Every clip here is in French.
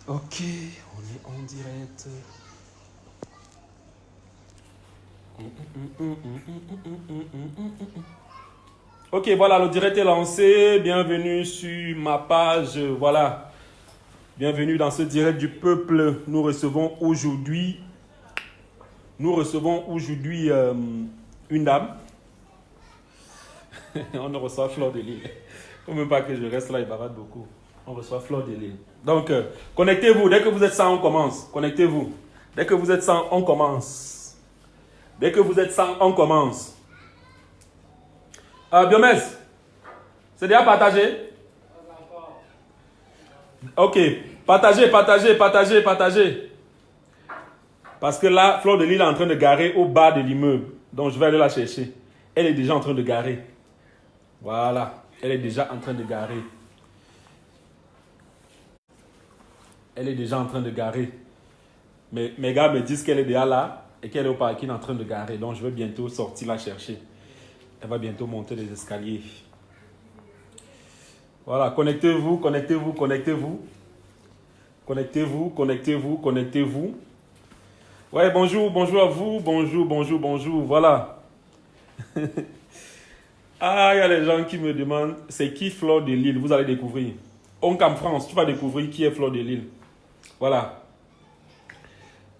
Ok, on est en direct. Ok, voilà, le direct est lancé. Bienvenue sur ma page. Voilà. Bienvenue dans ce direct du peuple. Nous recevons aujourd'hui une dame. On reçoit Fleur de Lille. Il ne faut même pas que je reste là, il bavarde beaucoup. On reçoit Fleur de Lille. Donc, connectez-vous. Dès que vous êtes 100, on commence. Connectez-vous. Dès que vous êtes 100, on commence. Dès que vous êtes 100, on commence. Biomès, c'est déjà partagé? Ok. Partagez. Parce que là, Fleur de Lille est en train de garer au bas de l'immeuble. Donc, je vais aller la chercher. Elle est déjà en train de garer. Voilà. Elle est déjà en train de garer. Mais mes gars me disent qu'elle est déjà là et qu'elle est au parking en train de garer. Donc, je vais bientôt sortir la chercher. Elle va bientôt monter les escaliers. Voilà. Connectez-vous. Ouais, bonjour à vous. Bonjour. Voilà. Ah, il y a les gens qui me demandent, c'est qui Fleur de Lille? Vous allez découvrir. On en France, tu vas découvrir qui est Fleur de Lille. Voilà.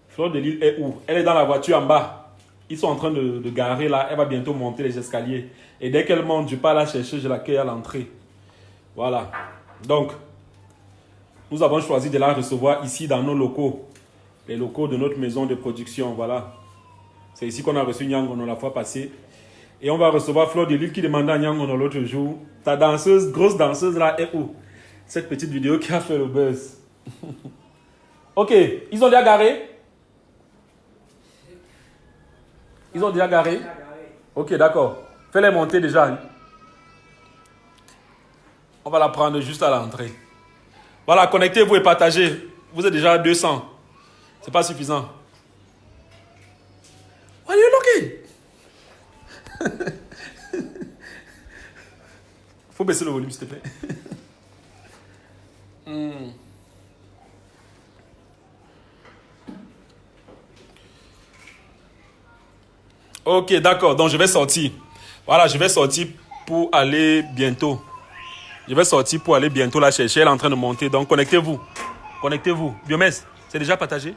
Fleur de Lille est où? Elle est dans la voiture en bas. Ils sont en train de garer là. Elle va bientôt monter les escaliers. Et dès qu'elle monte, je pars la chercher, je l'accueille à l'entrée. Voilà. Donc, nous avons choisi de la recevoir ici dans nos locaux. Les locaux de notre maison de production. Voilà. C'est ici qu'on a reçu Nyangono la fois passée. Et on va recevoir Fleur de Lille qui demandait à Nyangono l'autre jour, ta danseuse, grosse danseuse là est où? Cette petite vidéo qui a fait le buzz. Ok, ils ont déjà garé? Ok, d'accord. Fais-les monter déjà. On va la prendre juste à l'entrée. Voilà, connectez-vous et partagez. Vous êtes déjà à 200. C'est pas suffisant. What are you looking? Faut baisser le volume, s'il te plaît. Ok, d'accord. Donc, je vais sortir. Voilà, je vais sortir pour aller bientôt. La chercher. Elle est en train de monter. Donc, connectez-vous. Biomès, c'est déjà partagé?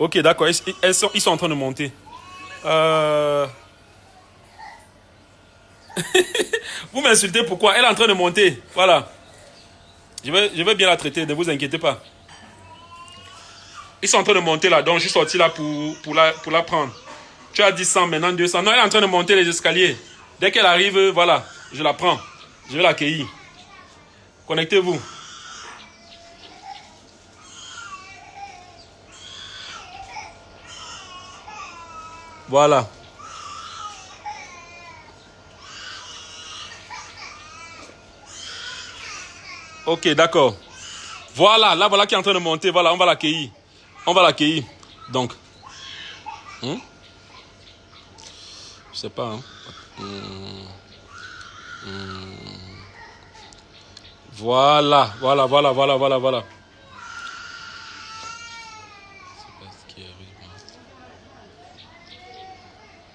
Ok, d'accord. Ils sont en train de monter. Vous m'insultez pourquoi? Elle est en train de monter. Voilà. Je vais bien la traiter, ne vous inquiétez pas. Ils sont en train de monter là, donc je suis sorti là pour la prendre. Tu as dit 100, maintenant 200. Non, elle est en train de monter les escaliers. Dès qu'elle arrive, voilà, je la prends. Je vais l'accueillir. Connectez-vous. Voilà. Ok, d'accord. Voilà, là, voilà qui est en train de monter. Voilà, on va l'accueillir. Donc, je sais pas. Voilà.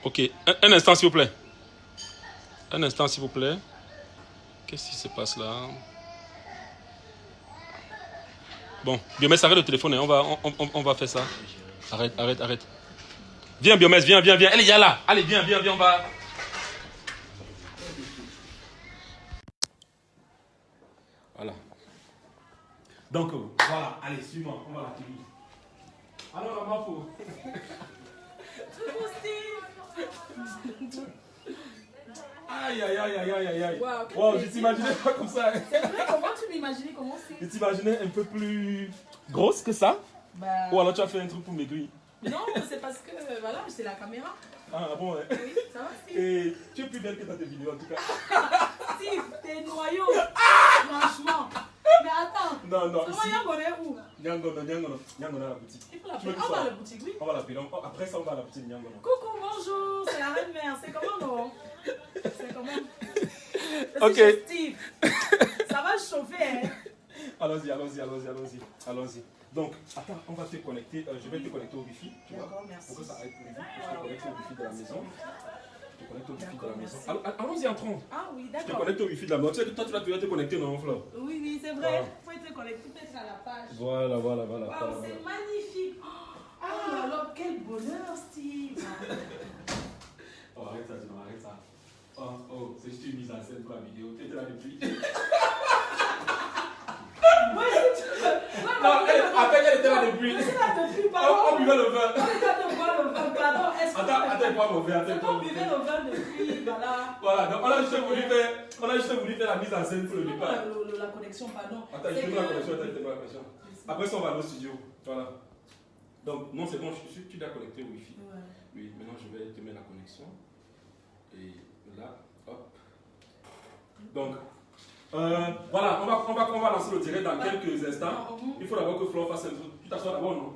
Ok, un instant s'il vous plaît. Qu'est-ce qui se passe là? Bon, Biomès, arrête le téléphone, hein. On va faire ça. Arrête. Viens, Biomès, viens. Elle est déjà là. Allez, viens, on va... Voilà. Donc, voilà, allez, suis-moi, on va l'accueillir. Alors, Amafo. Aïe. Wow, je t'imaginais pas comme ça. C'est vrai, comment tu m'imaginais? Comment c'est? Je t'imaginais un peu plus grosse que ça. Ou alors tu as fait un truc pour maigrir. Non, c'est parce que, voilà, c'est la caméra. Ah bon, ouais. Oui, ça va, si. Et tu es plus belle que dans tes vidéos en tout cas. Si, t'es noyau. Franchement. Mais attends. Non. Comment Yangono est où? Nyangono à la boutique. Il faut l'appeler. On va à la boutique, oui. On va l'appeler. Après ça, on va à la boutique Nyangono. Coucou, bonjour. C'est la reine mère. C'est comment, non? Je suis chez Steve. Ça va chauffer, hein. Allons-y. Donc, attends, on va te connecter. Je vais te connecter au Wi-Fi. Tu vois, D'accord, merci. pour que ça aille plus vite. Je te connecte au Wi-Fi de la maison. Je te connecte au Wi-Fi de la maison. Allons-y, entrons. Ah oui, Je te d'accord. connecte au Wi-Fi de la maison. Tu sais que toi, tu vas te connecter, non, Fleur? Oui, c'est vrai. Il faut être connecté peut-être à la page. Voilà. Waouh, c'est magnifique. Oh là là, quel bonheur, Steve. Oh, arrête ça. Oh, c'est juste une mise en scène pour la vidéo. Tu étais là depuis. Elle était là depuis. Je suis là depuis, pardon. On buvait le vin. On est en train de boire le vin, pardon. Attends, bois mon verre. C'est qu'on buvait le vin depuis, voilà. Voilà, donc on a juste voulu faire la mise en scène pour le départ. La connexion, pardon. Attends, je te mets la connexion. Après ça, on va aller au studio. Voilà. Donc, non, c'est bon, tu dois connecter au Wi-Fi. Ouais. Oui, maintenant je vais te mettre la connexion. Et là, hop. Donc, voilà, on va lancer le direct dans quelques instants. Il faut d'abord que Flore fasse un truc. Tu t'assois d'abord, non?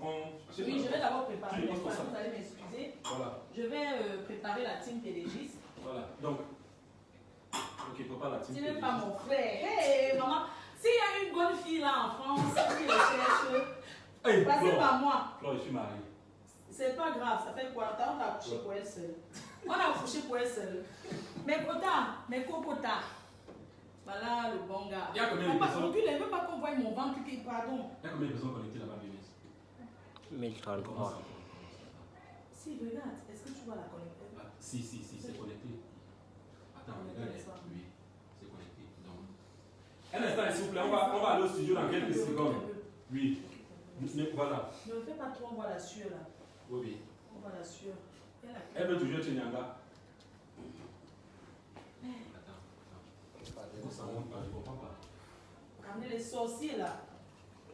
Oui, je vais d'abord préparer. Vous allez m'excuser. Voilà. Je vais préparer la team PDGiste. Voilà, donc. Ok, prépare la team. Tu n'es pas mon frère. Hey, maman, s'il y a une bonne fille là en France qui recherche, hey, passez par moi. Flore, je suis marié. C'est pas grave, ça fait quoi? On a accouché pour elle seule. On a accouché pour elle seule. Mes cocotas. Voilà le bon gars. Il y a combien de personnes? Elle ne veut pas qu'on voie mon ventre, pardon. Il y a combien de personnes connectées là-bas, Vénus? 1033. Si, regarde, est-ce que tu vois la connecter? Si, c'est connecté. Attends, regarde. Oui, c'est connecté. Donc. Un instant, s'il vous plaît, on va aller au studio dans quelques secondes. Oui. Voilà. Ne me fais pas trop, on voit la sueur là. Oui. On voit la sueur. Elle veut toujours Tchenyanga. Ça monte pas, je comprends pas. Ramenez les sorciers là.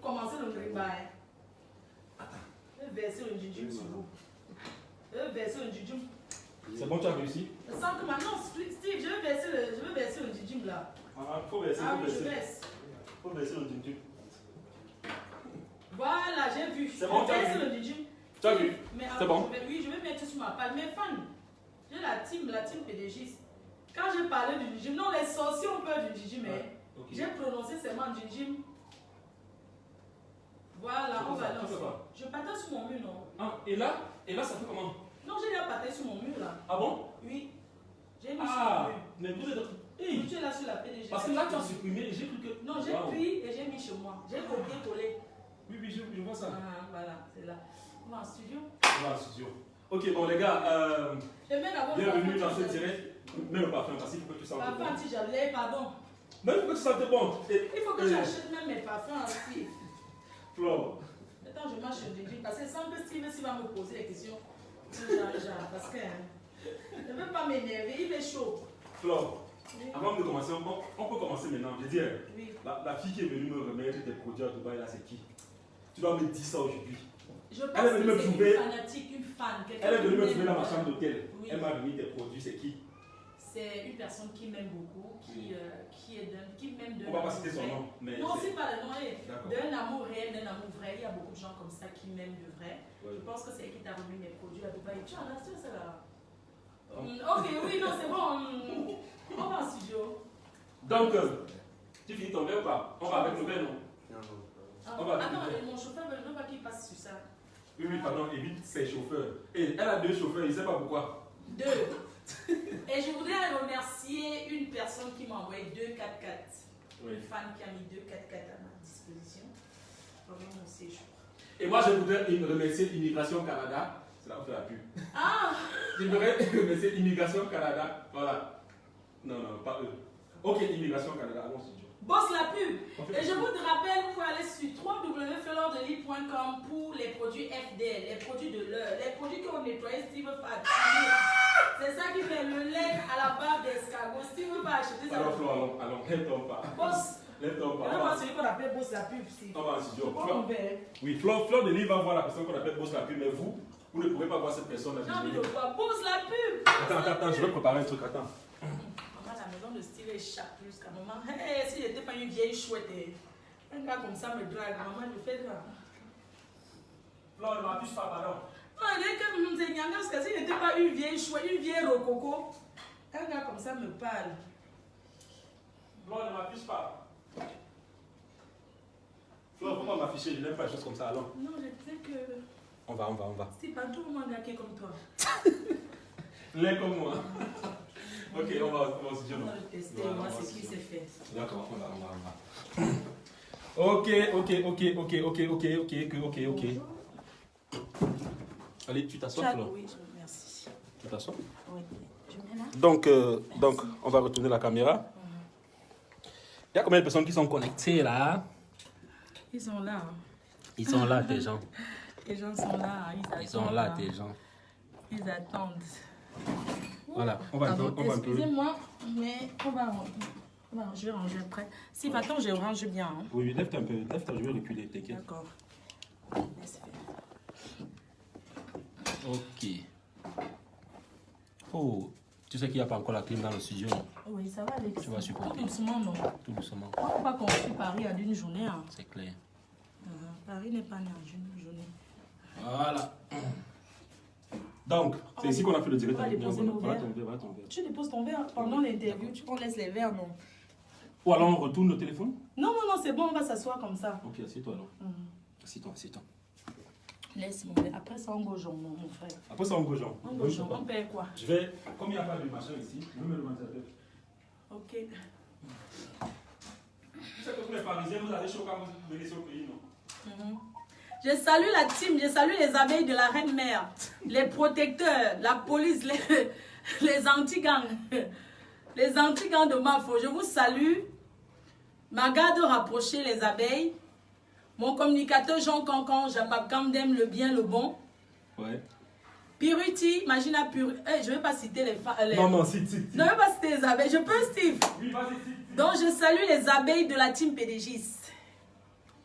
Commencez le riba. Attends. Je vais verser le jujum sur vous. Je vais verser le jujum. C'est bon, tu as réussi? Sans que maintenant, Steve, je vais verser le jujum là. Faut verser, je verse. Faut verser le jujum. Voilà, j'ai vu. C'est bon, tu as vu? Le jujum. Tu as vu? C'est bon? Oui, je vais mettre sur ma page. Mes fans, j'ai la team PDGiste. Quand j'ai parlé du jujum, non, les sorciers ont peur du jujum, mais okay. J'ai prononcé seulement jujum. Voilà, on va lancer. Je partage sur mon mur, non? Ah, et là, ça fait comment? Non, j'ai déjà partagé sur mon mur là. Ah bon? Oui. J'ai mis sur mon mur. Mais vous êtes. Hey. Tu es là sur la PDG. Parce que là, tu as supprimé, j'ai cru que. Non, j'ai pris et j'ai mis chez moi. J'ai copié-collé. Oui, je vois ça. Voilà, c'est là. On va en studio. On va en studio. Ok, bon, les gars, bienvenue dans ce direct. Mets le parfum parce qu'il faut que tu sentes bon. Parfum anti-jalais, pardon. Mais il faut que tu sentes bon. Il faut que tu achètes même mes parfums aussi. Flore. Attends, je marche sur Gigi parce que sans que Steve va me poser des questions. Parce que ne veut pas m'énerver, il est chaud. Flore, oui. Avant de commencer, on peut commencer maintenant. Je veux dire, oui. La fille qui est venue me remettre des produits à Dubaï, là, c'est qui? Tu dois me dire ça aujourd'hui. Je pense que c'est une fanatique, une fan. Elle est venue me trouver dans ma chambre d'hôtel. Oui. Elle m'a remis des produits, c'est qui? C'est une personne qui m'aime beaucoup, qui m'aime de. On va pas citer son nom. Mais non, c'est pas le nom. D'un amour réel, d'un amour vrai. Il y a beaucoup de gens comme ça qui m'aiment de vrai. Oui. Je pense que c'est elle qui t'a remis mes produits à Dubaï. Tu en as acheté ça là? Ok, oui, non, c'est bon. On va en studio. Donc, tu finis ton verre ou pas? On va avec le verre, non? Attends, mon chauffeur veut pas qu'il passe sur ça. Oui, pardon, évite ses chauffeurs. Et elle a 2 chauffeurs, il ne sait pas pourquoi. 2. Et je voudrais remercier une personne qui m'a envoyé 2 4x4. Oui. Une fan qui a mis 2 4x4 à ma disposition. Pendant mon séjour. Et moi, je voudrais remercier l'Immigration Canada. C'est là où on fait la pub. Ah! Je voudrais remercier l'Immigration Canada. Voilà. Non, pas eux. Ok, Immigration Canada, allons studio. Bosse la pub. Et je vous rappelle, vous pouvez aller sur www.fleuredelis.com pour les produits FDL, les produits de l'heure, les produits qu'on nettoie, Steve va acheter. C'est ça qui fait le lait à la barbe d'escargot. Steve va acheter ça. Allons, lève-toi pas. Bosse. Lève-toi pas. Non, c'est celui qu'on appelle Bosse la pub. On va en studio. Oui, Fleur de Lille va voir la personne qu'on appelle Bosse la pub, mais vous ne pouvez pas voir cette personne. J'ai envie de voir Bosse la pub. Attends, je vais préparer un truc, attends. La maison de Steve est chaque plus qu'à maman. Hey, si j'étais pas une vieille chouette, un gars comme ça me drague, maman, je fais ça. Flore, ne m'abuse pas, pardon. Non, il est comme c'est Nyanga, parce que si j'étais pas une vieille chouette, une vieille rococo, un gars comme ça me parle. Non, ne m'affiche pas. Flore, faut pas m'afficher, je n'aime pas les choses comme ça, alors. Non, je sais que... On va. C'est pas tout le monde qui est comme toi. L'est comme moi. Ok, on va se dire On non. va le tester, Voilà, voir on va ce se qui dire. s'est fait. D'accord, on va. Ok. Allez, tu t'assois, Flore. Oui, merci. Tu t'assois. Oui, je mets là. Donc, on va retourner la caméra. Il y a combien de personnes qui sont connectées là? Ils sont là. Hein. Ils sont là, tes gens. Les gens sont là. Ils sont là, tes gens. Ils attendent. Voilà, on va un peu. Excusez-moi, mais on va je vais ranger après. Si, attends, je range bien. Hein. Oui, lève-toi un peu. Lève-toi, je vais reculer, t'inquiète. D'accord. Laisse faire. Ok. Oh, tu sais qu'il n'y a pas encore la clim dans le studio. Oui, ça va, Alex. Tu vas supporter. Tout doucement, non. Tout doucement. On ne peut pas construire Paris en une journée. Hein. C'est clair. Paris n'est pas né en une journée. Voilà. Donc, c'est ici qu'on a fait le direct. On va déposer nos verres. Voilà ton verre. Tu déposes ton verre pendant l'interview. On laisse les verres, non? Ou alors on retourne le téléphone? Non, c'est bon, on va s'asseoir comme ça. Ok, assieds-toi alors. Assieds-toi. Laisse mon verre. Après ça, on gojon, mon frère. Après ça, on gojon. On gojon, on paye quoi? Je vais, comme il n'y a pas de machin ici, je vais me le ventilateur. Ok. Tu sais que tous les Parisiens, vous allez chaud quand vous venez sur le pays, non? Je salue la team, je salue les abeilles de la Reine-Mère, les protecteurs, la police, les anti-gangs, de Mafo. Je vous salue. Ma garde rapprochée, les abeilles. Mon communicateur Jean Cancan, Japap Kamdem, le bien, le bon. Ouais. Piruti, imagine à Piruti. Je ne vais pas citer les femmes. Non, si. Non, je ne vais pas citer les abeilles. Je peux, Steve. Oui, vas-y, si. Donc, je salue les abeilles de la team PDGIS.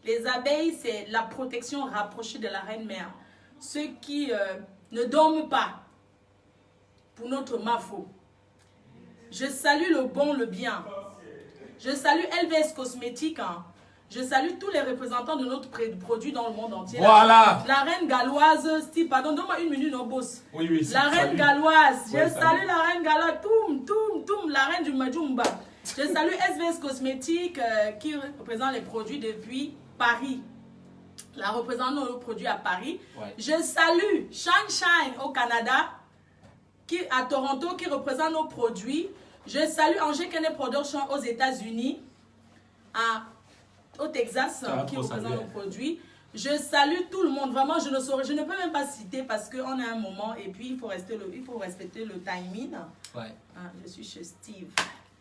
Les abeilles, c'est la protection rapprochée de la Reine-Mère. Ceux qui ne dorment pas pour notre Mafo. Je salue le bon, le bien. Je salue LVS Cosmétiques. Hein. Je salue tous les représentants de notre produit dans le monde entier. Voilà. La reine galloise, Steve, pardon, donne-moi une minute, non, boss. Oui. La reine galloise. Ouais, Je salue la reine galloise. Toum, la reine du Majumba. Je salue SVS Cosmétiques qui représente les produits depuis Paris. La représente nos produits à Paris. Ouais. Je salue Shine au Canada, à Toronto, qui représente nos produits. Je salue Angers Kennedy Production aux États-Unis, au Texas, qui représente nos produits. Je salue tout le monde. Vraiment, je ne peux même pas citer parce qu'on a un moment et puis il faut respecter le timing. Ouais. Je suis chez Steve.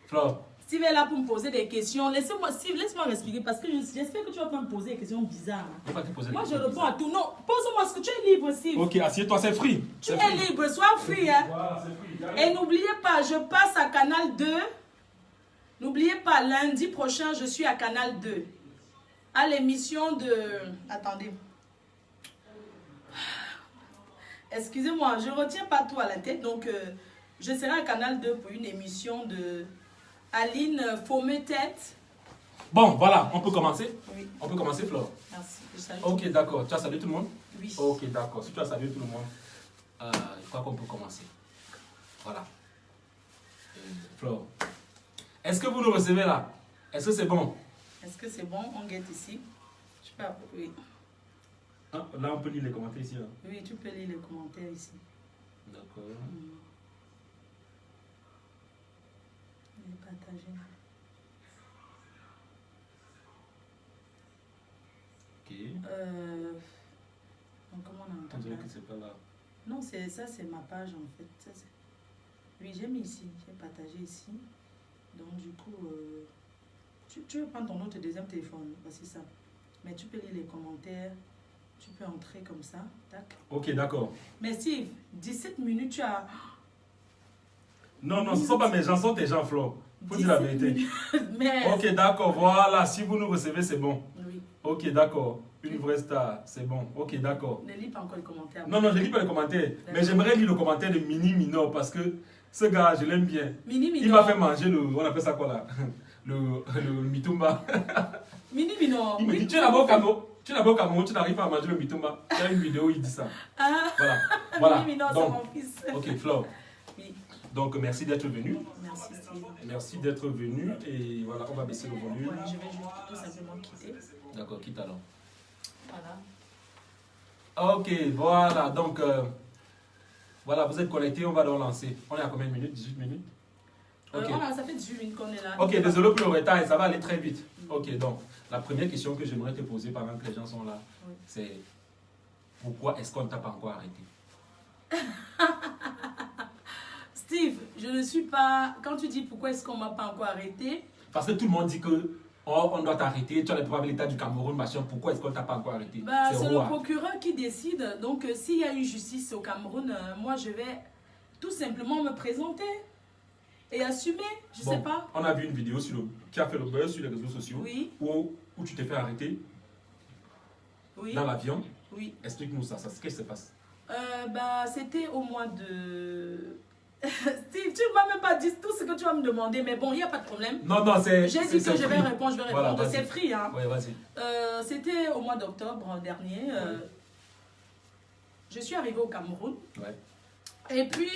Flore. Steve est là pour me poser des questions. Steve, laisse-moi m'expliquer parce que j'espère que tu vas pas me poser des questions bizarres. Je vais pas te poser des Moi, je questions réponds à tout. Non, pose-moi ce que tu es libre, Steve. Ok, assieds-toi, c'est free. Tu es libre, sois free. Hein. Voilà, c'est free. Et n'oubliez pas, je passe à Canal 2. N'oubliez pas, lundi prochain, je suis à Canal 2. À l'émission de... Attendez. Excusez-moi, je ne retiens pas tout à la tête. Donc, je serai à Canal 2 pour une émission de Aline Faume-Tête. Bon, voilà, on peut commencer? Oui. On peut commencer, Flore? Merci. Je salue. Ok, d'accord. Tu as salué tout le monde? Oui. Ok, d'accord. Si tu as salué tout le monde, je crois qu'on peut commencer. Voilà. Flore, est-ce que vous nous recevez là? Est-ce que c'est bon? Est-ce que c'est bon? On guette ici. Je peux... Oui. Ah, là, on peut lire les commentaires ici. Là. Oui, tu peux lire les commentaires ici. D'accord. Je vais partager. Ok. Donc, comment on entend On dirait ça? que c'est pas là. Non, ça c'est ma page en fait. Ça, oui, j'ai mis ici, j'ai partagé ici. Donc du coup, tu veux prendre ton autre deuxième téléphone, c'est ça. Mais tu peux lire les commentaires, tu peux entrer comme ça, tac. Ok, d'accord. Mais Steve, 17 minutes, tu as... Non, ce ne sont pas mes gens, ce sont tes gens, Flore. Faut dire la vérité. Mais... Ok, d'accord, voilà. Si vous nous recevez, c'est bon. Oui. Ok, d'accord. Une vraie star, c'est bon. Ok, d'accord. Ne lis pas encore les commentaires. Non, je ne lis pas les commentaires. Mais j'aimerais lire le commentaire de Mini Minor parce que ce gars, je l'aime bien. Mini Minor. Il m'a fait manger le... On appelle ça quoi là? Le mitumba. Mini Minor. Il me dit, tu es là-bas au Cameroun. Tu n'arrives pas à manger le mitumba. Il y a une vidéo où il dit ça. Ah. Voilà. Mini Minor, c'est mon fils. Ok, Flore. Oui. Donc, merci d'être venu. Merci Steve. Merci d'être venu. Et voilà, on va baisser le volume. Ouais, je vais juste tout simplement quitter. D'accord, quitte alors. Voilà. Ok, voilà. Donc, voilà, vous êtes connectés. On va donc lancer. On est à combien de minutes? 18 minutes? Ok. Voilà, ça fait 18 minutes qu'on est là. Ok, désolé pour le retard et ça va aller très vite. Ok, donc, la première question que j'aimerais te poser pendant que les gens sont là, Oui. c'est pourquoi est-ce qu'on ne t'a pas encore arrêté? Steve, je ne suis pas... Quand tu dis pourquoi est-ce qu'on ne m'a pas encore arrêté, Parce que tout le monde dit que oh, on doit t'arrêter, tu as les probabilités du Cameroun, machin, pourquoi est-ce qu'on ne t'a pas encore arrêté? bah, c'est le roi. procureur qui décide. Donc, s'il y a une justice au Cameroun, moi, je vais tout simplement me présenter et assumer. Je Bon, sais pas. On a vu une vidéo qui a fait le buzz sur les réseaux sociaux Oui, où tu t'es fait arrêter oui, dans l'avion. oui. Explique-nous ça, qu'est-ce qui se passe? Bah, c'était au mois de... Steve, tu ne m'as même pas dit tout ce que tu vas me demander, mais bon, il n'y a pas de problème. Non, non, c'est... J'ai dit que je vais free. répondre, Voilà, vas-y. c'est free, hein. Oui, vas-y. C'était au mois d'octobre dernier. Je suis arrivée au Cameroun. Ouais. Et puis,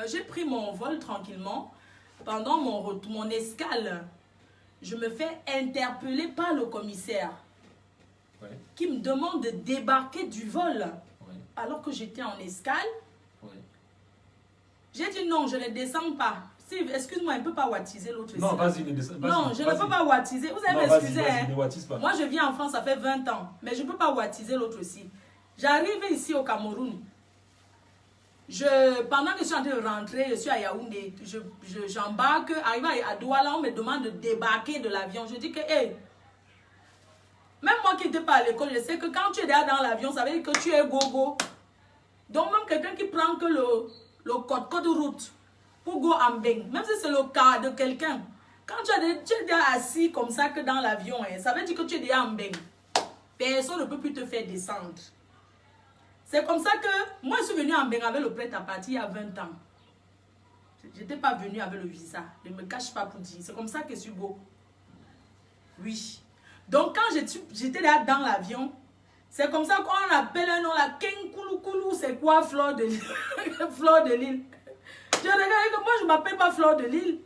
j'ai pris mon vol tranquillement. Pendant mon escale, je me fais interpeller par le commissaire Ouais. qui me demande de débarquer du vol Ouais. alors que j'étais en escale. Ouais. J'ai dit non, je ne descends pas. Steve, excuse-moi, il ne peut pas wattiser l'autre ici. Non, vas-y, Non, je ne peux pas wattiser. Vous allez Non, vas-y, m'excuser. vas-y, Hein. ne wattise pas. Moi, je vis en France, ça fait 20 ans. Mais je ne peux pas wattiser l'autre aussi. J'arrive ici au Cameroun. Pendant que je suis en train de rentrer, je suis à Yaoundé. J'embarque, arrivé à Douala, on me demande de débarquer de l'avion. Je dis que, hey, même moi qui n'étais pas à l'école, je sais que quand tu es derrière dans l'avion, ça veut dire que tu es gogo. Donc, même quelqu'un qui prend que le code route pour go en Mbeng, même si c'est le cas de quelqu'un, quand tu es déjà assis comme ça que dans l'avion, hein, ça veut dire que tu es déjà en Mbeng. Personne ne peut plus te faire descendre. C'est comme ça que moi, je suis venue en Mbeng avec le prêt-à-partir il y a 20 ans. Je n'étais pas venue avec le visa. Ne me cache pas pour dire. C'est comme ça que je suis beau. Oui. Donc, quand j'étais là dans l'avion, c'est comme ça qu'on appelle un nom là, Ken Koulou, c'est quoi Fleur de Lille? Fleur de Lille. Je regarde que moi, je ne m'appelle pas Fleur de Lille.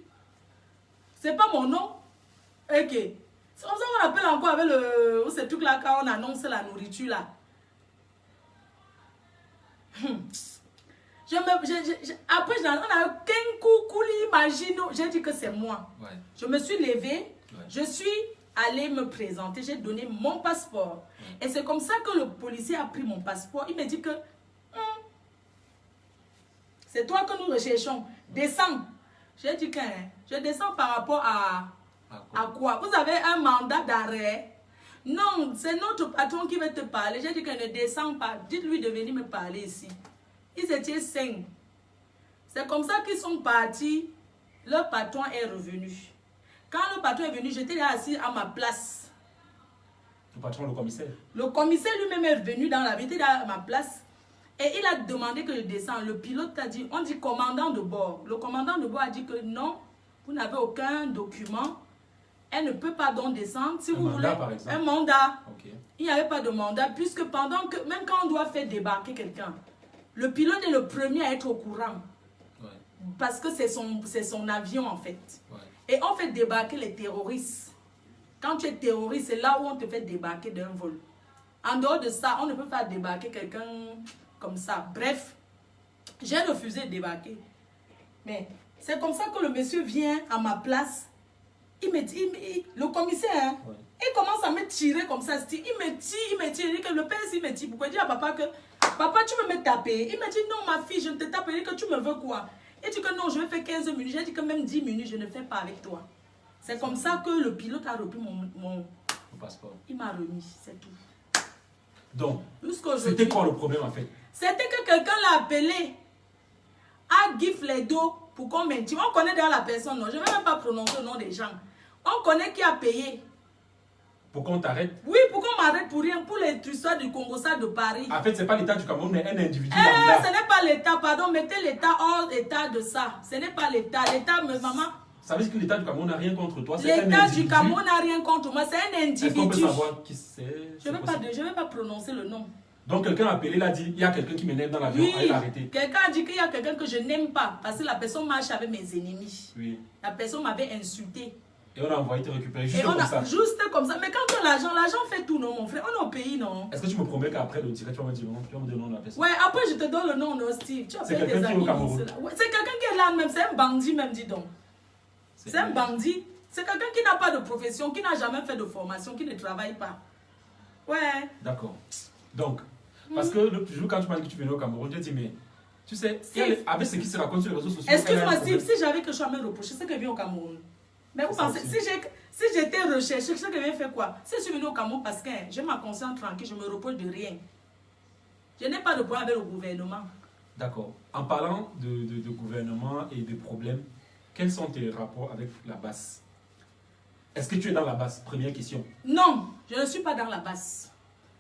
C'est pas mon nom. Ok. C'est comme ça qu'on appelle encore avec ce truc là quand on annonce la nourriture là. Après, on a Kenkou Kouli Magino. J'ai dit que c'est moi. Ouais. Je me suis levée. Ouais. Je suis allée me présenter. J'ai donné mon passeport. Ouais. Et c'est comme ça que le policier a pris mon passeport. Il me dit que c'est toi que nous recherchons. Descends. J'ai dit que je descends par rapport à quoi? Vous avez un mandat d'arrêt. Non, c'est notre patron qui veut te parler. J'ai dit qu'elle ne descend pas. Dites-lui de venir me parler ici. Ils étaient 5. C'est comme ça qu'ils sont partis. Le patron est revenu. Quand le patron est venu, j'étais là assis à ma place. Le patron, le commissaire? Le commissaire lui-même est venu dans la vie, il était là à ma place. Et il a demandé que je descende. Le pilote a dit, on dit commandant de bord. Le commandant de bord a dit que non, vous n'avez aucun document. Elle ne peut pas donc descendre. Si vous voulez un mandat, okay. Il n'y avait pas de mandat, puisque pendant que, même quand on doit faire débarquer quelqu'un, le pilote est le premier à être au courant. Ouais. Parce que c'est son avion en fait. Ouais. Et on fait débarquer les terroristes. Quand tu es terroriste, c'est là où on te fait débarquer d'un vol. En dehors de ça, on ne peut pas débarquer quelqu'un comme ça. Bref, j'ai refusé de débarquer. Mais c'est comme ça que le monsieur vient à ma place. Il me dit, le commissaire, hein, ouais. Il commence à me tirer comme ça. Il me tire. Il dit que le père, il me dit, pourquoi il dit à papa que, papa, tu veux me taper? Il me dit, non, ma fille, je ne te tape. Il dit que tu me veux quoi? Il dit que non, je vais faire 15 minutes. J'ai dit que même 10 minutes, je ne fais pas avec toi. C'est comme ça que le pilote a repris mon passeport. Il m'a remis, c'est tout. Donc, c'était quoi le problème en fait? C'était que quelqu'un l'a appelé à Gif les dos pour qu'on m'intime. On connaît déjà la personne, non? Je ne vais même pas prononcer le nom des gens. On connaît qui a payé. Pour qu'on t'arrête? Oui, pour qu'on m'arrête pour rien, pour les histoires du Congo, ça de Paris. En fait, ce n'est pas l'État du Cameroun, mais un individu. Ce n'est pas l'État, pardon, mettez l'État hors état de ça. Ce n'est pas l'État. L'État, maman. Ça veut dire que l'État du Cameroun n'a rien contre toi? L'État du Cameroun n'a rien contre moi, c'est un individu. Est-ce qu'on peut savoir qui c'est? Je ne vais pas prononcer le nom. Donc quelqu'un a appelé, il a dit, il y a quelqu'un qui m'énerve dans l'avion, Oui, elle a arrêté. quelqu'un a dit qu'il y a quelqu'un que je n'aime pas parce que la personne marche avec mes ennemis. Oui. La personne m'avait insulté. Et on a envoyé te récupérer juste Et on comme a, ça. juste comme ça. Mais quand on a l'argent fait tout, non, mon frère. On est au pays, non. Est-ce que tu me promets qu'après le direct, tu vas me dire non, tu vas me dire non de la personne? Ouais, après je te donne le nom, non, Steve. Tu as C'est payé quelqu'un des qui est au amis. Cameroun. Ouais, c'est quelqu'un qui est là même. C'est un bandit même, dis donc. C'est un bandit. C'est quelqu'un qui n'a pas de profession, qui n'a jamais fait de formation, qui ne travaille pas. Ouais. D'accord. Donc, parce que le jour quand tu m'as dit que tu venais au Cameroun, j'ai dit, mais tu sais, avec ce qui se raconte sur les réseaux sociaux. Excuse-moi, Steve, si j'avais quelque chose à me reprocher, c'est que je viens au Cameroun. Mais vous pensez, si j'étais recherché, c'est que je viens faire quoi? Si je suis venu au Cameroun parce que j'ai ma conscience tranquille, je me reproche de rien. Je n'ai pas de problème avec le gouvernement. D'accord. En parlant de gouvernement et de problèmes, quels sont tes rapports avec la BAS? Est-ce que tu es dans la BAS? Première question. Non, je ne suis pas dans la BAS.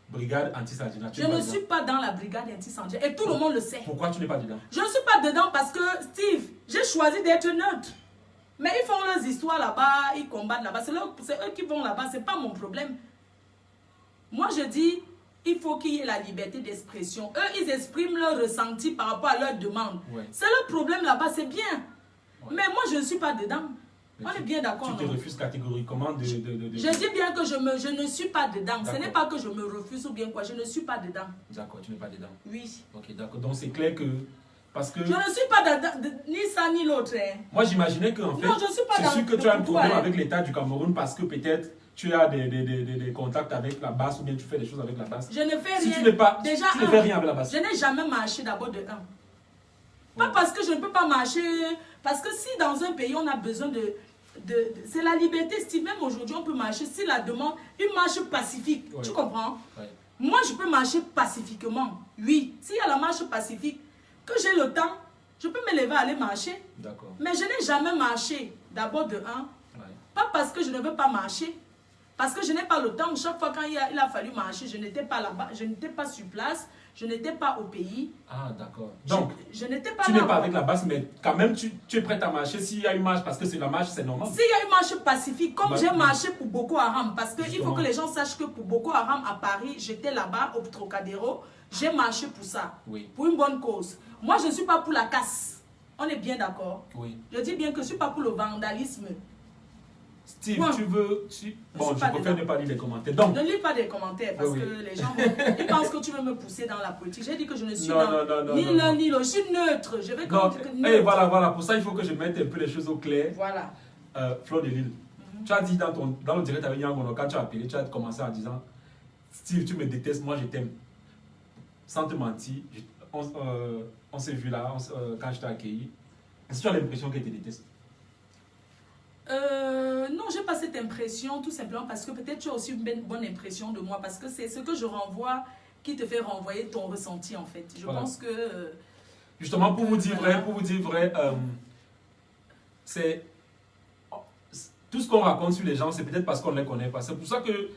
Brigade anti-sardinat. Je ne suis pas dans la brigade anti-sardinat et tout le monde le sait. Pourquoi tu n'es pas dedans? Je ne suis pas dedans parce que, Steve, j'ai choisi d'être neutre. Mais ils font leurs histoires là-bas, ils combattent là-bas. C'est eux qui vont là-bas, ce n'est pas mon problème. Moi, je dis, il faut qu'il y ait la liberté d'expression. Eux, ils expriment leur ressenti par rapport à leurs demandes. Ouais. C'est leur problème là-bas, c'est bien. Ouais. Mais moi, je ne suis pas dedans. Mais on est bien d'accord. Tu te refuses catégoriquement de... Je dis bien que je ne suis pas dedans. Ce n'est pas que je me refuse ou bien quoi. Je ne suis pas dedans. D'accord, tu n'es pas dedans. Oui. Ok, d'accord. Donc c'est clair que... Parce que... Je ne suis pas ni ça ni l'autre. Hein. Moi, j'imaginais qu'en fait... Non, je suis pas c'est dans sûr que tu as un le problème pouvoir, avec l'État du Cameroun parce que peut-être tu as des contacts avec la BAS ou bien tu fais des choses avec la BAS. Je ne fais Si rien. tu n'es pas... Déjà, tu ne fais rien avec la BAS. Je n'ai jamais marché d'abord de 1. Pas parce que je ne peux pas marcher. Parce que si dans un pays, on a besoin de c'est la liberté, Steve. Même aujourd'hui, on peut marcher. Si la demande, une marche pacifique. Ouais. Tu comprends? Ouais. Moi, je peux marcher pacifiquement. Oui. S'il y a la marche pacifique, que j'ai le temps, je peux me lever aller marcher. D'accord. Mais je n'ai jamais marché d'abord de 1. Ouais. Pas parce que je ne veux pas marcher. Parce que je n'ai pas le temps. Chaque fois quand il a fallu marcher, je n'étais pas là-bas. Je n'étais pas sur place. Je n'étais pas au pays. Ah, d'accord. Donc, je n'étais pas tu là. n'es pas avec la BAS, mais quand même, tu es prête à marcher. S'il y a une marche, parce que c'est la marche, c'est normal. S'il y a une marche pacifique, comme j'ai marché pour Boko Haram, parce qu'il faut que les gens sachent que pour Boko Haram à Paris, j'étais là-bas, au Trocadéro, j'ai marché pour ça. Oui. Pour une bonne cause. Moi, je ne suis pas pour la casse. On est bien d'accord? Oui. Je dis bien que je ne suis pas pour le vandalisme. Steve, bon, tu veux... Bon, je préfère ne pas lire les commentaires. Donc, ne lis pas des commentaires parce que les gens ils pensent que tu veux me pousser dans la politique. J'ai dit que je ne suis ni l'un ni l'autre. Je suis neutre. Je vais comme dire que neutre. Et voilà. Pour ça, il faut que je mette un peu les choses au clair. Voilà. Fleur de Lille, tu as dit dans le direct avec Yangono, quand tu as appelé, tu as commencé en disant Steve, tu me détestes, moi je t'aime. Sans te mentir, on s'est vu là quand je t'ai accueilli. Est-ce que tu as l'impression qu'elle te déteste? Non, j'ai pas cette impression, tout simplement parce que peut-être tu as aussi une bonne impression de moi, parce que c'est ce que je renvoie qui te fait renvoyer ton ressenti en fait. Je pense que... Justement, pour vous dire vrai, c'est... Tout ce qu'on raconte sur les gens, c'est peut-être parce qu'on ne les connaît pas. C'est pour ça que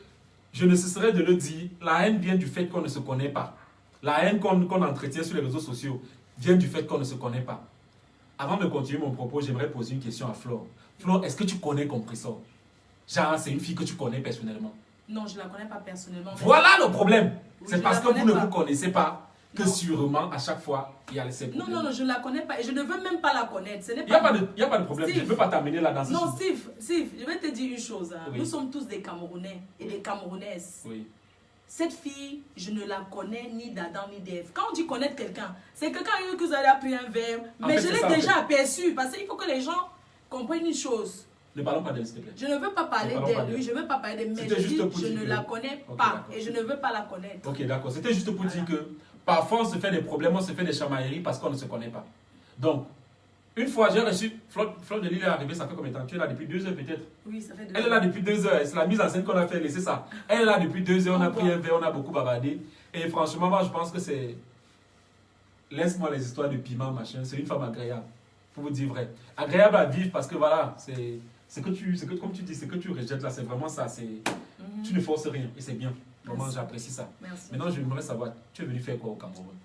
je ne cesserai de le dire, la haine vient du fait qu'on ne se connaît pas. La haine qu'on entretient sur les réseaux sociaux vient du fait qu'on ne se connaît pas. Avant de continuer mon propos, j'aimerais poser une question à Flore. Flore, est-ce que tu connais Compressor? Genre, c'est une fille que tu connais personnellement? Non, je ne la connais pas personnellement. Voilà le problème. Oui, c'est parce que vous ne vous connaissez pas que sûrement, à chaque fois, il y a ces problèmes. Non, je ne la connais pas et je ne veux même pas la connaître. Il n'y a pas de problème. Steve, je ne veux pas t'amener là dans ce Non, Steve, je vais te dire une chose. Hein. Oui. Nous sommes tous des Camerounais et des Camerounaises. Oui. Cette fille, je ne la connais ni d'Adam ni d'Ève. Quand on dit connaître quelqu'un, c'est quelqu'un que vous avez pris un verre, mais je l'ai déjà aperçu parce qu'il faut que les gens comprennent une chose. Ne parlons pas d'elle, s'il te plaît. Je ne veux pas parler d'elle, oui, je ne veux pas parler d'elle, mais je ne la connais pas et je ne veux pas la connaître. Ok, d'accord. C'était juste pour dire que parfois on se fait des problèmes, on se fait des chamailleries parce qu'on ne se connaît pas. Donc, une fois, j'ai reçu, Fleur de Lille est arrivée, ça fait combien de temps? Tu es là depuis 2 heures peut-être? Oui, ça fait 2 heures. Elle est là depuis 2 heures, c'est la mise en scène qu'on a fait, laissez ça. Elle est là depuis 2 heures, on a pris un verre, on a beaucoup bavardé. Et franchement, moi je pense que c'est... Laisse-moi les histoires de piment, machin, c'est une femme agréable, pour vous dire vrai. Agréable à vivre parce que voilà, comme tu dis, c'est que tu rejettes là, c'est vraiment ça, tu ne forces rien et c'est bien. Vraiment, j'apprécie ça. Merci. Maintenant, je voudrais savoir, tu es venu faire quoi au Cameroun?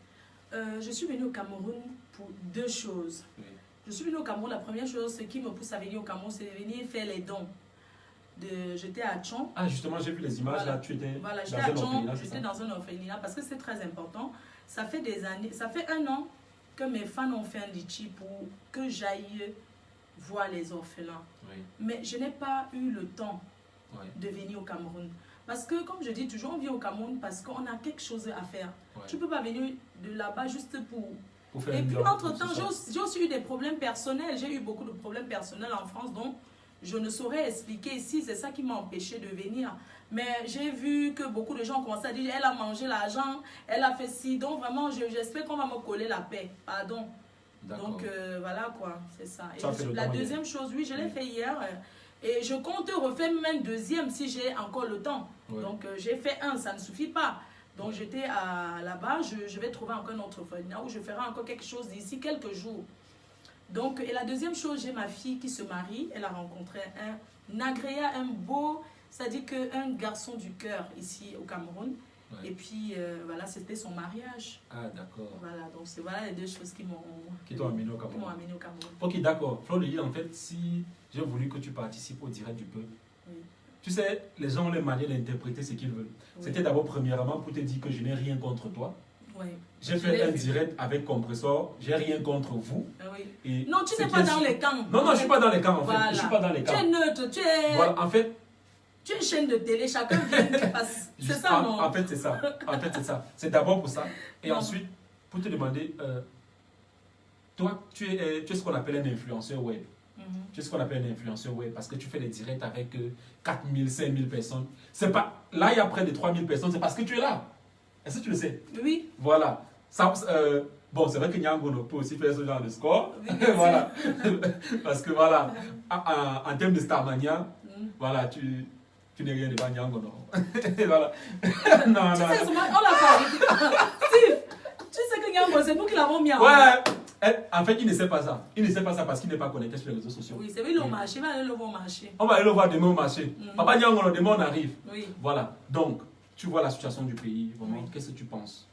Je suis venu au Cameroun pour 2 choses. Oui. Je suis venu au Cameroun, la première chose, ce qui me pousse à venir au Cameroun, c'est de venir faire les dons. J'étais à Tchon. Ah, justement, j'ai vu les images, Voilà. là, tu étais Voilà, dans j'étais un à Tchon, orphelinat, c'est j'étais ça? dans un orphelinat parce que c'est très important. Ça fait des années, ça fait 1 an que mes fans ont fait un litchi pour que j'aille voir les orphelins. Oui, Mais je n'ai pas eu le temps oui, de venir au Cameroun. Parce que, comme je dis toujours, on vient au Cameroun parce qu'on a quelque chose à faire. oui. Tu ne peux pas venir de là-bas juste pour... Pour faire Et une puis, danse, entre-temps, c'est ça. j'ai aussi eu des problèmes personnels. J'ai eu beaucoup de problèmes personnels en France, donc je ne saurais expliquer ici. C'est ça qui m'a empêché de venir. Mais j'ai vu que beaucoup de gens ont commencé à dire, elle a mangé l'argent, elle a fait ci. Donc, vraiment, j'espère qu'on va me coller la paix. Pardon. D'accord. Donc, voilà quoi, c'est ça. Tu as fait le La temps deuxième chose, oui, je l'ai Oui. fait hier. Et je compte refaire même un deuxième si j'ai encore le temps. Oui. Donc, j'ai fait un, ça ne suffit pas. Donc, j'étais là-bas, je vais trouver encore un autre orphelinat où je ferai encore quelque chose d'ici quelques jours. Donc, et la deuxième chose, j'ai ma fille qui se marie. Elle a rencontré un agréa, un beau, c'est-à-dire qu'un garçon du cœur ici au Cameroun. Ouais. Et puis, voilà, c'était son mariage. Ah, d'accord. Voilà, donc c'est voilà les deux choses qui m'ont Amené au qui m'ont Cameroun. amené au Cameroun. Ok, d'accord. Fleur de Lille, en fait, si j'ai voulu que tu participes au direct du peuple, Oui. tu sais, les gens ont les manières d'interpréter ce qu'ils veulent. Oui. C'était d'abord, premièrement, pour te dire que je n'ai rien contre toi. Oui. J'ai Je fait l'ai un vu. direct avec Compressor, j'ai rien contre vous. Ah oui. Et Non, tu ce n'es qui pas est dans sûr- les camps. Non, non, je ne suis pas dans les camps, en fait. Voilà. Je ne suis pas dans les Tu es camps. neutre, Voilà, en fait, tu es une chaîne de télé, chacun vient qui passe. C'est juste- ça, en, non? en fait, c'est ça. En fait, c'est ça. C'est d'abord pour ça. Et Non. ensuite, pour te demander, toi, tu es ce qu'on appelle un influenceur web. Mhm. Tu es ce qu'on appelle un influenceur web parce que tu fais des directs avec 4000, 5000 personnes. C'est pas, là, il y a près de 3000 personnes, c'est parce que tu es là. Est-ce que tu le sais? Oui. Voilà. Ça, bon, c'est vrai que Nyangono peut aussi faire ce genre de score. Oui, bien sûr. Voilà. Parce que voilà, en termes de Starmania, Mhm. voilà, tu n'es rien devant Nyangono. Voilà. Non, Tu non. sais, on l'a fabriqué. Steve, tu sais que Nyango, c'est nous qui l'avons mis en Ouais. En fait, il ne sait pas ça. Il ne sait pas ça parce qu'il n'est pas connecté sur les réseaux sociaux. Oui, c'est oui, le marché, va aller le voir marché. On va aller le voir demain au marché. Mhm. Papa Nyangono, demain on arrive. Oui. Voilà. Donc, tu vois la situation du pays. Vraiment, Oui. qu'est-ce que tu penses?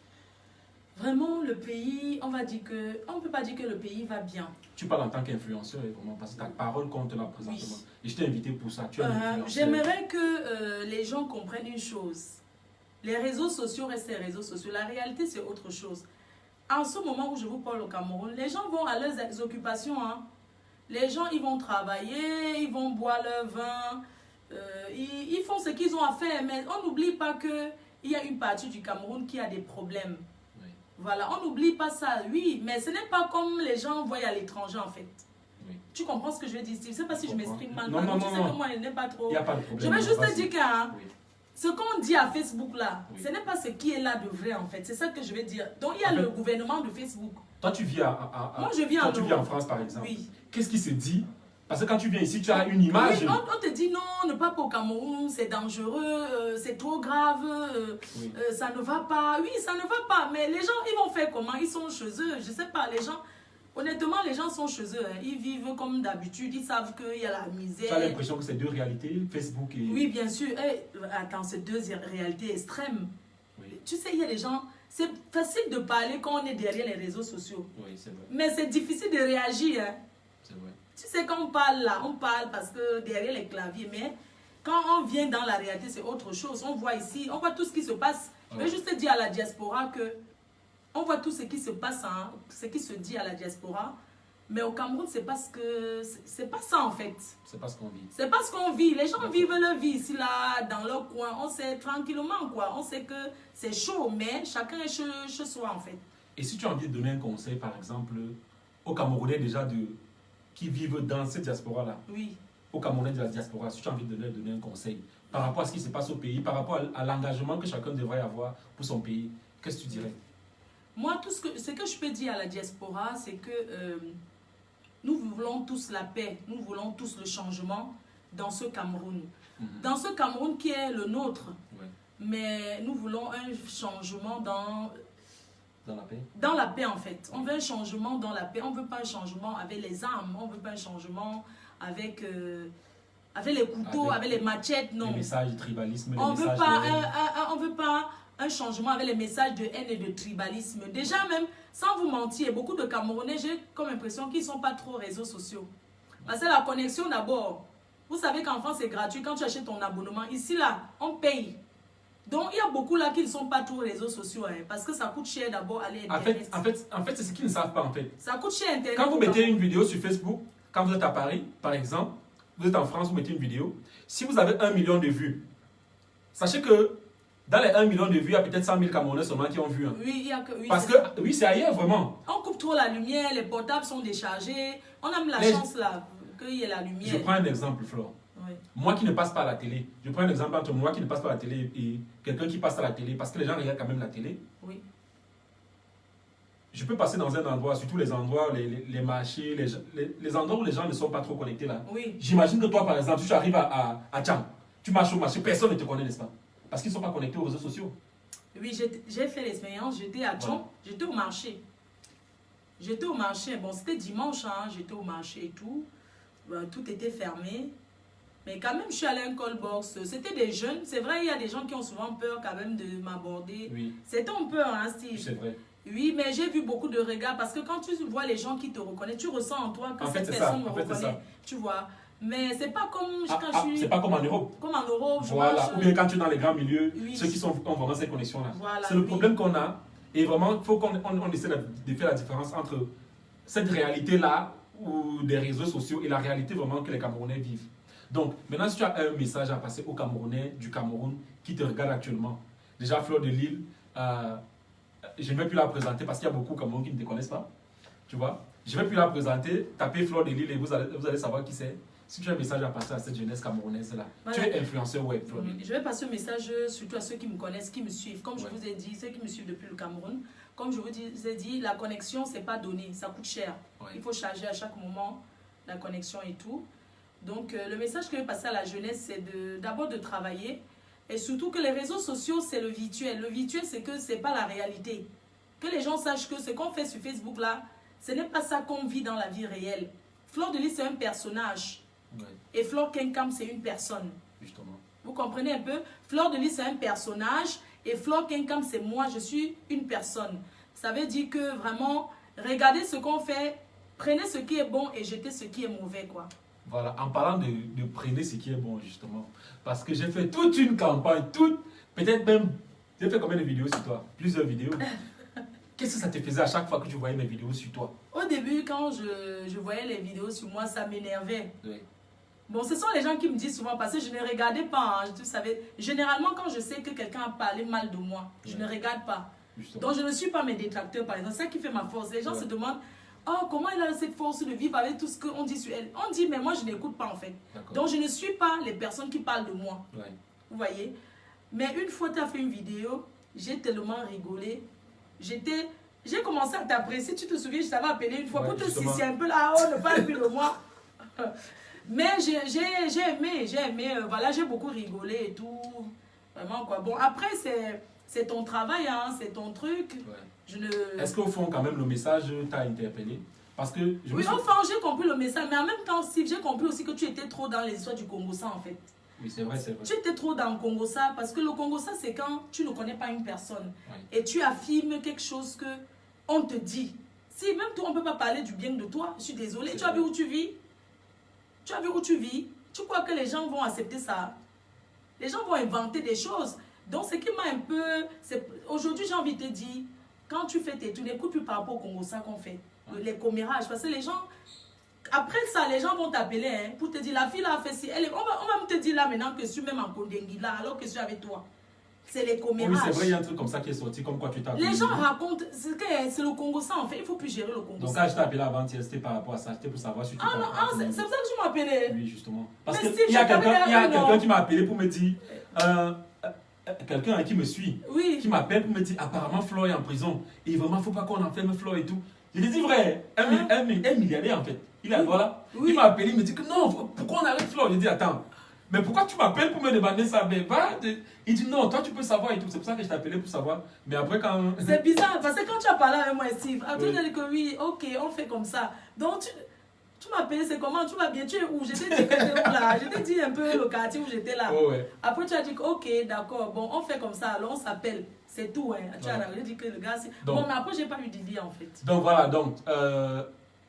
Vraiment, le pays, on va dire que, on ne peut pas dire que le pays va bien. Tu parles en tant qu'influenceur et comment? Parce que ta parole compte là présentement. Oui. Et je t'ai invité pour ça. Tu es un influenceur. J'aimerais que les gens comprennent une chose. Les réseaux sociaux restent les réseaux sociaux. La réalité, c'est autre chose. En ce moment où je vous parle au Cameroun, les gens vont à leurs occupations. Hein. Les gens, ils vont travailler, ils vont boire leur vin, ils font ce qu'ils ont à faire. Mais on n'oublie pas qu'il y a une partie du Cameroun qui a des problèmes. Oui. Voilà, on n'oublie pas ça, oui. Mais ce n'est pas comme les gens voient à l'étranger, en fait. Oui. Tu comprends ce que je veux dire, Steve? Je ne sais pas si je comprends. m'exprime mal. Non, Pardon, non, tu non, sais non. que moi, je n'ai pas trop... Il n'y a pas de problème. Je vais juste Vas-y. te dire que hein, Oui. ce qu'on dit à Facebook là, Oui. ce n'est pas ce qui est là de vrai en fait. C'est ça que je vais dire. Donc il y a En fait- le gouvernement de Facebook. Toi, tu vis Moi, je vis en toi, tu vis en Europe. France, par exemple. Oui. Qu'est-ce qui se dit? Parce que quand tu viens ici, tu as une image. Oui, on te dit non, ne pas au Cameroun, c'est dangereux, c'est trop grave, Oui. ça ne va pas. Oui, ça ne va pas. Mais les gens, ils vont faire comment? Ils sont chez eux. Je sais pas, les gens. Honnêtement, les gens sont chez eux. Hein. Ils vivent comme d'habitude. Ils savent qu'il y a la Tu as misère. l'impression que c'est deux réalités, Facebook et... Oui, bien sûr. Eh, attends, c'est deux réalités extrêmes. Oui, Tu sais, il y a des gens, c'est facile de parler quand on est derrière les réseaux sociaux. oui, c'est vrai. Mais c'est difficile de réagir. Hein. C'est vrai. Tu sais, quand on parle là, on parle parce que derrière les claviers, mais quand on vient dans la réalité, c'est autre chose. On voit ici, on voit tout ce qui se passe. Je vais Ouais. juste te dire à la diaspora que on voit tout ce qui se passe, hein, ce qui se dit à la diaspora. Mais au Cameroun, c'est parce que c'est pas ça en fait. C'est pas ce qu'on vit. C'est pas ce qu'on vit. Les gens vivent leur vie ici, là, dans leur coin. On sait tranquillement, quoi. On sait que c'est chaud, mais chacun est chez soi, en fait. Et si tu as envie de donner un conseil, par exemple, aux Camerounais déjà qui vivent dans cette diaspora-là, Oui. aux Camerounais de la diaspora, si tu as envie de leur donner un conseil par rapport à ce qui se passe au pays, par rapport à l'engagement que chacun devrait avoir pour son pays, qu'est-ce que tu dirais? Moi, ce que je peux dire à la diaspora, c'est que nous voulons tous la paix. Nous voulons tous le changement dans ce Cameroun. Dans ce Cameroun qui est le nôtre. Ouais. Mais nous voulons un changement Dans la paix? dans la paix, en fait. On veut un changement dans la paix. On ne veut pas un changement avec les armes. On ne veut pas un changement avec les couteaux, avec les machettes, non. Les messages de tribalisme, les On messages ne veut pas un changement avec les messages de haine et de tribalisme. Déjà même, sans vous mentir, beaucoup de Camerounais, j'ai comme impression qu'ils ne sont pas trop réseaux sociaux. Parce que la connexion d'abord, Vous savez qu'en France, c'est gratuit quand tu achètes ton abonnement. Ici, là, on paye. Donc, il y a beaucoup là qui ne sont pas tous réseaux sociaux. Hein, parce que ça coûte cher d'abord aller Internet. En fait c'est ce qu'ils ne savent pas, en fait. Ça coûte cher Internet. Quand vous mettez une vidéo sur Facebook, quand vous êtes à Paris, par exemple, vous êtes en France, vous mettez une vidéo. Si vous avez 1 million de vues, sachez que dans les 1 million de vues, il y a peut-être 100 000 Camerounais seulement qui ont vu. Hein. Oui, il y a que... Oui, parce que, oui, c'est ailleurs, vraiment. On coupe trop la lumière, les portables sont déchargés. On a même la chance là, qu'il y ait la lumière. Je prends un exemple, Flore. Oui. Moi qui ne passe pas à la télé, je prends un exemple entre moi qui ne passe pas à la télé et quelqu'un qui passe à la télé, parce que les gens regardent quand même la télé. Oui. Je peux passer dans un endroit, surtout les endroits, les marchés, les endroits où les gens ne sont pas trop connectés là. Oui. J'imagine que toi, par exemple, si tu arrives à Tchang, tu marches au marché, personne ne te connaît, n'est-ce pas? Parce qu'ils ne sont pas connectés aux réseaux sociaux. Oui, j'ai fait l'expérience, j'étais à Tchang, j'étais au marché. J'étais au marché, bon c'était dimanche, hein, j'étais au marché et tout. Tout était fermé. Mais quand même, je suis allée à un call box. C'était des jeunes. C'est vrai, il y a des gens qui ont souvent peur quand même de m'aborder. Oui. C'était un peu, hein, Steve. C'est vrai. Oui, mais j'ai vu beaucoup de regards parce que quand tu vois les gens qui te reconnaissent, tu ressens en toi que cette personne me reconnaît. Tu vois. Mais c'est pas comme quand je suis... C'est pas comme en Europe. Comme en Europe. Voilà. Ou bien quand tu es dans les grands milieux, oui. Ceux qui ont vraiment ces connexions-là. Voilà, c'est le problème qu'on a. Et vraiment, il faut qu'on essaie de faire la différence entre cette réalité-là ou des réseaux sociaux et la réalité vraiment que les Camerounais vivent. Donc, maintenant, si tu as un message à passer aux Camerounais du Cameroun qui te regardent actuellement, déjà Fleur de Lille, je ne vais plus la présenter parce qu'il y a beaucoup au Cameroun qui ne te connaissent pas. Tu vois, je ne vais plus la présenter, tapez Fleur de Lille et vous allez savoir qui c'est. Si tu as un message à passer à cette jeunesse camerounaise-là, voilà. Tu es influenceur web, Fleur de Lille. Je vais passer un message surtout à ceux qui me connaissent, qui me suivent. Comme je vous ai dit, ceux qui me suivent depuis le Cameroun, comme je vous ai dit, la connexion, ce n'est pas donné, ça coûte cher. Il faut charger à chaque moment la connexion et tout. Donc, le message que je vais passer à la jeunesse, c'est d'abord de travailler. Et surtout que les réseaux sociaux, c'est le virtuel. Le virtuel, c'est que ce n'est pas la réalité. Que les gens sachent que ce qu'on fait sur Facebook, là, ce n'est pas ça qu'on vit dans la vie réelle. Fleur de Lys, c'est un personnage. Ouais. Et Flore Kenkam, c'est une personne. Justement. Vous comprenez un peu? Fleur de Lys, c'est un personnage. Et Flore Kenkam, c'est moi, je suis une personne. Ça veut dire que vraiment, regardez ce qu'on fait, prenez ce qui est bon et jetez ce qui est mauvais, quoi. Voilà, en parlant de prenez ce qui est bon, justement. Parce que j'ai fait toute une campagne, peut-être même, j'ai fait combien de vidéos sur toi? Plusieurs vidéos. Qu'est-ce que ça te faisait à chaque fois que tu voyais mes vidéos sur toi? Au début, quand je voyais les vidéos sur moi, ça m'énervait. Oui. Bon, ce sont les gens qui me disent souvent, parce que je ne regardais pas, hein, tu savais. Généralement, quand je sais que quelqu'un a parlé mal de moi, je ne regarde pas. Justement. Donc, je ne suis pas mes détracteurs, par exemple. C'est ça qui fait ma force. Les gens se demandent, oh, comment elle a cette force de vivre avec tout ce qu'on dit sur elle? On dit, mais moi, je n'écoute pas, en fait. Donc, je ne suis pas les personnes qui parlent de moi. Ouais. Vous voyez? Mais une fois que tu as fait une vidéo, j'ai tellement rigolé. J'ai commencé à t'apprécier. Tu te souviens, je t'avais appelé une fois pour te sucer un peu là, oh, ne parle plus de moi. Mais j'ai aimé, voilà, j'ai beaucoup rigolé et tout. Vraiment, quoi. Bon, après, c'est ton travail, hein, c'est ton truc. Ouais. Est-ce qu'au fond, quand même, le message t'a interpellé? Parce que oui, au fond, j'ai compris le message, mais en même temps, Steve, j'ai compris aussi que tu étais trop dans les histoires du Congo-Ça, en fait. Oui, c'est vrai, c'est vrai. Tu étais trop dans le Congo-Ça, parce que le Congo-Ça, c'est quand tu ne connais pas une personne. Et tu affirmes quelque chose que on te dit. Si même toi, on ne peut pas parler du bien de toi, je suis désolée. Tu as vu où tu vis? Tu as vu où tu vis? Tu crois que les gens vont accepter ça? Les gens vont inventer des choses. Donc, ce qui m'a un peu... Aujourd'hui, j'ai envie de te dire, quand tu fais tes tours, n'écoute plus par rapport au Congo-Ça qu'on fait. Les commérages. Parce que les gens... Après ça, les gens vont t'appeler hein, pour te dire, la fille là a fait ci. On va même te dire là maintenant que je suis même en Kondengi là, alors que je suis avec toi. C'est les commérages. Oui, c'est vrai, il y a un truc comme ça qui est sorti, comme quoi tu t'as appelé. Les gens racontent, c'est le Congo-Ça en fait, il ne faut plus gérer le Congo-Ça. Donc quand je t'ai appelé avant-hier, c'était par rapport à ça, c'était pour savoir si tu ah non, c'est pour ça que tu m'as appelé. Oui, justement. Parce qu'il y a quelqu'un qui m'a appelé pour me dire, quelqu'un qui me suit, qui m'appelle pour me dire, apparemment Flore est en prison, et vraiment, il ne faut pas qu'on enferme Flore et tout. Je lui ai dit vrai, un milliardaire en fait. Il est voilà. Il m'a appelé, il me dit que non, pourquoi on arrête Flore? Je lui ai dit, attends. Mais pourquoi tu m'appelles pour me demander ça? Mais il dit non, toi tu peux savoir et tout. C'est pour ça que je t'ai appelé pour savoir. Mais après quand... C'est bizarre parce que quand tu as parlé avec moi, Steve, après tu as dit que oui, ok, on fait comme ça. Donc tu m'as appelé, c'est comment? Tu vas bien, tu es où? Je t'ai dit que j'étais où là? Je t'ai dit un peu le quartier où j'étais là. Oh, ouais. Après tu as dit que ok, d'accord, bon, on fait comme ça, alors on s'appelle. C'est tout, hein. Tu as dit que le gars... Bon, mais après j'ai pas eu d'idée en fait. Donc voilà, donc...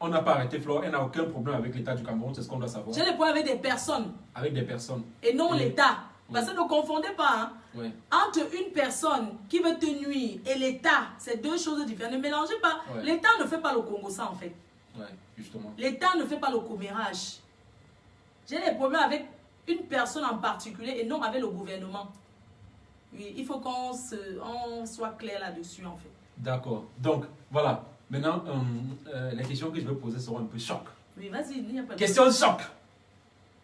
on n'a pas arrêté Flore, elle n'a aucun problème avec l'État du Cameroun, c'est ce qu'on doit savoir. J'ai des problèmes avec des personnes. Avec des personnes. Et non Oui. l'État. Oui. Parce que ne confondez pas. Hein. Oui. Entre une personne qui veut te nuire et l'État, c'est deux choses différentes. Ne mélangez pas. Ouais. L'État ne fait pas le Congo ça en fait. Oui, justement. L'État ne fait pas le commérage. J'ai des problèmes avec une personne en particulier et non avec le gouvernement. Oui, il faut qu'on soit clair là-dessus en fait. D'accord. Donc, voilà. Maintenant, les questions que je vais poser seront un peu choc. Oui, vas-y, il n'y a pas de... Question choc.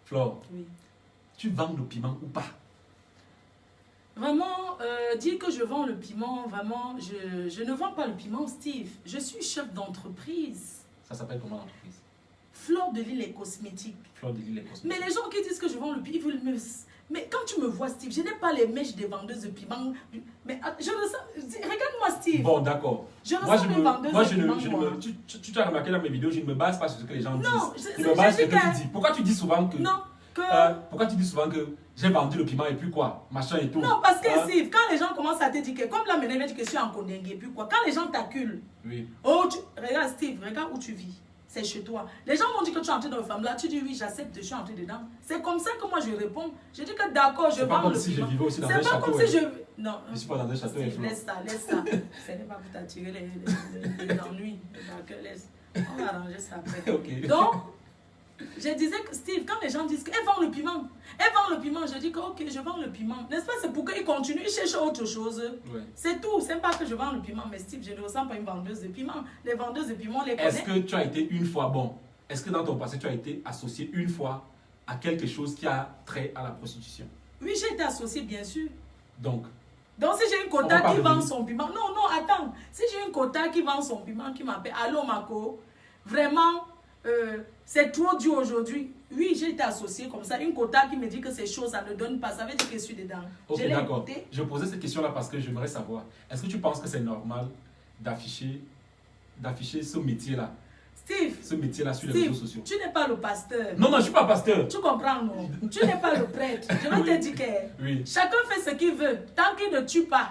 Flore, Oui. tu vends le piment ou pas? Vraiment, dire que je vends le piment, vraiment, je ne vends pas le piment, Steve. Je suis chef d'entreprise. Ça s'appelle comment l'entreprise? Fleur de Lille et cosmétiques. Flore de Lille et Cosmétiques. Mais les gens qui disent que je vends le piment, ils veulent me... Mais quand tu me vois, Steve, je n'ai pas les mèches des vendeuses de piment. Mais je ressens... Regarde-moi, Steve. Bon, d'accord. Je ressens des vendeuses de piment, moi. Tu as remarqué dans mes vidéos, je ne me base pas sur ce que les gens disent. Non, je me base sur ce que que... tu dis. Pourquoi tu dis souvent que... Non, que... pourquoi tu dis souvent que j'ai vendu le piment et puis quoi? Machin et tout. Non, parce que Hein? Steve, quand les gens commencent à te dire que... Comme là, maintenant, ils me disent que je suis en Kondengé, puis quoi? Quand les gens t'acculent... Oui. Oh, regarde, Steve, regarde où tu vis. C'est chez toi. Les gens m'ont dit que tu es entré dans une femme là. Tu dis oui, j'accepte, je suis entré dedans. C'est comme ça que moi je réponds. Je dis que d'accord, je C'est pas vends comme le si je piment. vivais aussi dans un C'est pas château. comme si je... Non. Je suis pas dans un château. Steve, laisse ça, laisse ça. Ce n'est pas pour t'attirer les ennuis. Laisse. On va arranger ça après. Ok. Donc, je disais que Steve, quand les gens disent qu'elle vend le piment, elle vend le piment, je dis que ok, je vends le piment. N'est-ce pas? C'est pour qu'ils continuent, ils cherchent autre chose. Ouais. C'est tout. C'est pas que je vends le piment, mais Steve, je ne ressens pas une vendeuse de piment. Les vendeuses de piment, on les Est-ce connaît. que tu as été une fois, bon, est-ce que dans ton passé, tu as été associé une fois à quelque chose qui a trait à la prostitution? Oui, j'ai été associée, bien sûr. Donc, Donc, si j'ai une On va quota pas qui vend revenir. son piment... Non, non, attends. Si j'ai une quota qui vend son piment, qui m'appelle « Allô, Marco, vraiment, c'est trop dur aujourd'hui. » Oui, j'ai été associée comme ça. Une quota qui me dit que ces choses, ça ne donne pas. Ça veut dire que je suis dedans. ok, Je l'ai d'accord. écouté. Je posais cette question-là parce que j'aimerais savoir, est-ce que tu penses que c'est normal d'afficher ce métier-là, Steve, sur les Steve, réseaux sociaux? tu n'es pas le pasteur. Non, non, je suis pas pasteur. Tu comprends, non? Tu n'es pas le prêtre. Je vais Oui. te dire que Oui. chacun fait ce qu'il veut. Tant qu'il ne tue pas.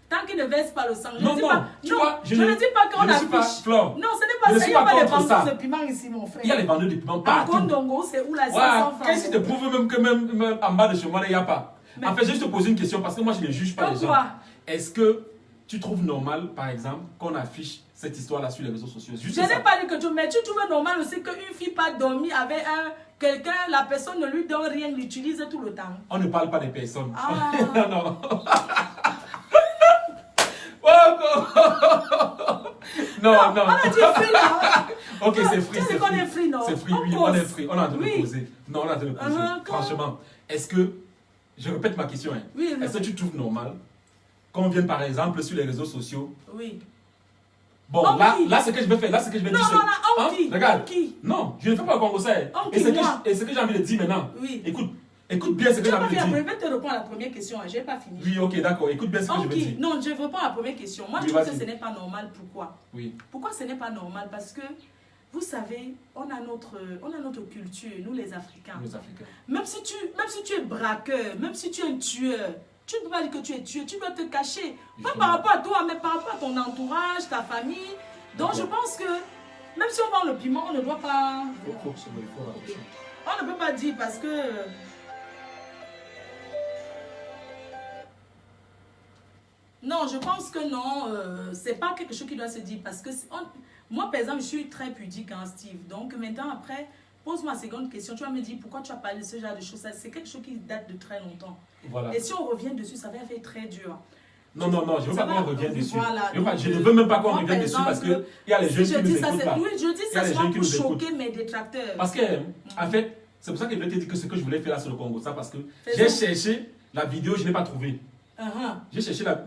Tant qu'il ne verse pas le sang. Je Non, dis non, pas, tu non, vois, je ne dis pas qu'on je ne suis pas affiche. Flore. Non, ce n'est Je pas ne ça. suis Il n'y a pas pas de contre ça. vendeuses de piment ici, mon frère. Il y a les vendeurs de piment À partout. Kondongo, c'est où la 500 Voilà. francs. Qu'est-ce qui te prouve même que même en bas de chez moi, il n'y a pas? Mais- En fait, je vais te poser une question parce que moi, je ne juge pas Comme les gens. quoi? Est-ce que tu trouves normal, par exemple, qu'on affiche cette histoire-là sur les réseaux sociaux? Juste Je ça. n'ai pas dit que tu... Mais tu trouves normal aussi qu'une fille pas dormi avec quelqu'un, la personne ne lui donne rien, l'utilise tout le temps. On ne parle pas des personnes. Ah. Non, non. Non, non. On a dit free là. Ok, c'est free. Tu sais C'est qu'on est free, non? C'est free, On oui, pose. on est free. On a de Oui. le poser. Non, on a de le poser. Franchement, est-ce que, je répète ma question, hein. Oui, Est-ce que tu trouves normal qu'on vienne par exemple sur les réseaux sociaux? Oui. Bon, On là, qui? là, ce que je vais faire, là, ce que je vais Non, dire, non, c'est- non, on qui? regarde. On qui? Non, je ne fais pas le Congo ça. On Et qui, moi? ce que j'ai envie de dire maintenant. Oui. Écoute bien ce que Tu j'ai n'as pas envie de fait la dire. première, je vais te répondre à la première question, hein. Je n'ai pas fini. Oui, ok, d'accord. Écoute bien ce que je On veux qui? dire. Non, je réponds à la première question. Moi, Oui, je trouve que vas-y. ce n'est pas normal. Pourquoi? Oui, Pourquoi ce n'est pas normal? Parce que, vous savez, on a notre culture, nous les Africains. les Africains. Même si tu es braqueur, même si tu es un tueur, tu ne peux pas dire que tu es tueur, tu dois te cacher. Pas Justement. par rapport à toi, mais par rapport à ton entourage, ta famille. Donc je D'accord. pense que, même si on vend le piment, on ne doit pas... Il faut rapprocher. On ne peut pas dire parce que... Non, je pense que non, c'est pas quelque chose qui doit se dire parce que moi, par exemple, je suis très pudique, hein, Steve. Donc maintenant, après, pose-moi la seconde question. Tu vas me dire pourquoi tu as parlé de ce genre de choses. C'est quelque chose qui date de très longtemps. Voilà. Et si on revient dessus, ça va être très dur. Non, non, non, je ne veux Ça pas va, qu'on revienne dessus. voilà. Je ne veux même pas qu'on Moi, revienne par dessus parce exemple, qu'il y a les jeunes Si qui je nous dis ça, écoutent c'est... là. Oui, je dis Il y a ça les souvent jeunes qui pour nous écoutent. choquer mes détracteurs. Parce que, en fait, c'est pour ça que je voulais te dire que ce que je voulais faire là sur le Congo, ça, parce que Fais j'ai ça. cherché la vidéo, je ne l'ai pas trouvée. J'ai cherché la...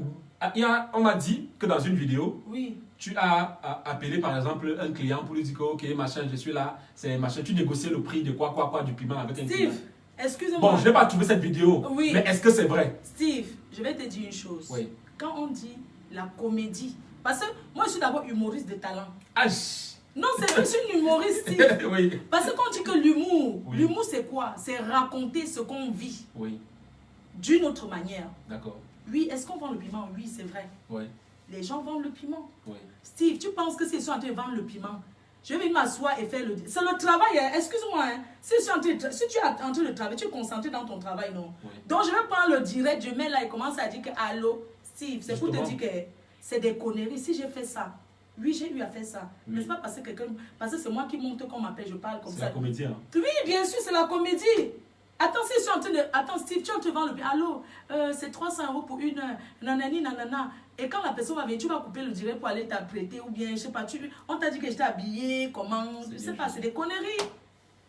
On m'a dit que dans une vidéo, Oui. tu as appelé par exemple un client pour lui dire que, ok, machin, je suis là, c'est machin, tu négociais le prix de quoi, du piment avec un client. Steve, excusez-moi. Bon, je n'ai pas trouvé cette vidéo, Oui. mais est-ce que c'est vrai? Steve, je vais te dire une chose. Oui. Quand on dit la comédie, parce que moi je suis d'abord humoriste de talent. Ah, Non, c'est vrai, je suis une humoriste, Steve. oui. Parce que quand on dit que l'humour, Oui. l'humour c'est quoi? C'est raconter ce qu'on vit Oui, d'une autre manière. d'accord. Oui, est-ce qu'on vend le piment? Oui, c'est vrai. Oui, Les gens vendent le piment. oui. Steve, tu penses que s'ils sont en train de vendre le piment, Je vais m'asseoir et faire le... C'est le travail, hein. Excuse-moi. Hein. Si tu es en train de travailler, tu es concentré dans ton travail, non? Oui. Donc, je vais prendre le direct, je mets là et commence à dire que allô, Steve, c'est pour te dire que c'est des conneries. Si j'ai fait ça, oui, j'ai eu à faire ça. Oui. Mais c'est pas parce que quelqu'un... Parce que c'est moi qui monte qu'on m'appelle, je parle comme ça. C'est la comédie, hein? Oui, bien sûr, c'est la comédie. Attends, si je suis en train de... Attends, Steve, tu es en train de vendre le... Allô, c'est 300 € pour une heure. Nanani, nanana. Et quand la personne va venir, tu vas couper le direct pour aller t'apprêter ou bien, je sais pas, on t'a dit que j'étais habillée, comment... Je sais pas, c'est des conneries.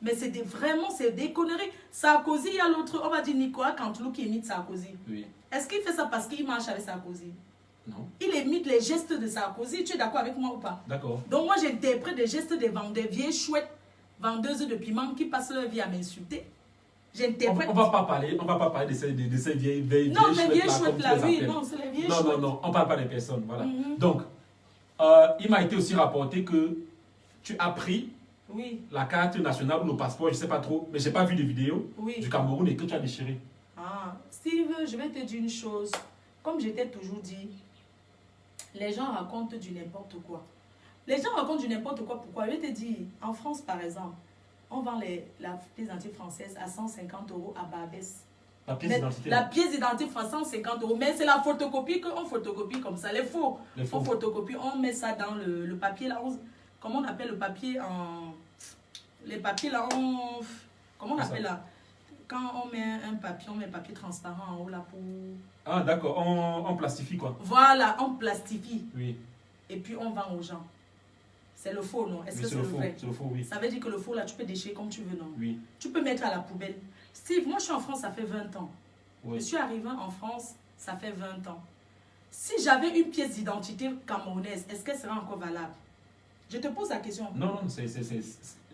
Mais c'est vraiment, c'est des conneries. Sarkozy, il y a l'autre, on va dire Nicolas Canteloup qui imite Sarkozy. Oui. Est-ce qu'il fait ça parce qu'il marche avec Sarkozy? Non. Il imite les gestes de Sarkozy. Tu es d'accord avec moi ou pas? D'accord. Donc moi, j'interprète des gestes des vieilles chouettes vendeuses de piments qui passent leur vie à m'insulter. On va pas parler de ces vieilles non, les vieilles chouettes là, oui, non, c'est les vieilles chouettes. Non, on parle pas des personnes, voilà. Donc, il m'a été aussi rapporté que tu as pris la carte nationale ou le passeport, je sais pas trop, mais j'ai pas vu de vidéo du Cameroun et que tu as déchiré. Ah, Steve, je vais te dire une chose. Comme je t'ai toujours dit, les gens racontent du n'importe quoi. Les gens racontent du n'importe quoi, pourquoi? Je vais te dire, en France par exemple, on vend la pièce d'identité française à 150 € à Barbès. La pièce d'identité? La pièce d'identité française, 150 €. Mais c'est la photocopie qu'on photocopie comme ça. Les faux. On photocopie, on met ça dans le papier là. Comment on appelle le papier en... Les papiers là, comment on appelle là? Quand on met un papier, on met un papier transparent en haut là pour... Ah d'accord, on plastifie quoi? Voilà, on plastifie. Oui. Et puis on vend aux gens. C'est le faux, non? Est-ce que c'est le vrai? C'est le faux, oui. Ça veut dire que le faux, là, tu peux déchirer comme tu veux, non? Oui. Tu peux mettre à la poubelle. Steve, moi, je suis en France, ça fait 20 ans. Oui. Je suis arrivé en France, ça fait 20 ans. Si j'avais une pièce d'identité camerounaise, est-ce qu'elle serait encore valable? Je te pose la question. Non,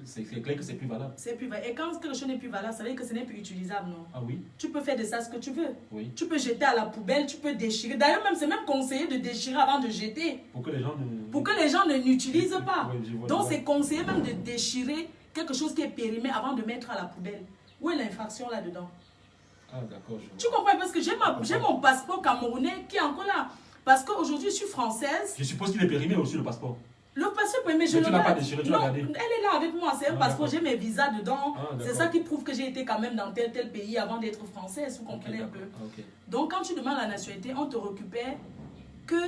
c'est clair que c'est plus valable. C'est plus valable. Et quand quelque chose n'est plus valable, ça veut dire que ce n'est plus utilisable, non? Ah oui. Tu peux faire de ça ce que tu veux. Oui. Tu peux jeter à la poubelle, tu peux déchirer. D'ailleurs, même c'est même conseillé de déchirer avant de jeter. Pour que les gens ne... Pour que les gens ne l'utilisent pas. Oui, donc, c'est conseillé même de déchirer quelque chose qui est périmé avant de mettre à la poubelle. Où est l'infraction là-dedans? Ah, d'accord. Tu comprends? Parce que j'ai mon passeport camerounais qui est encore là. Parce qu'aujourd'hui, je suis française. Je suppose qu'il est périmé aussi, le passeport. Le passeport périmé, je le tu l'as pas déchiré, tu l'as gardé. Elle est là avec moi. C'est un passeport, j'ai mes visas dedans. C'est ça qui prouve que j'ai été quand même dans tel pays avant d'être française. Vous comprenez un peu? Donc, quand tu demandes la nationalité, on te récupère que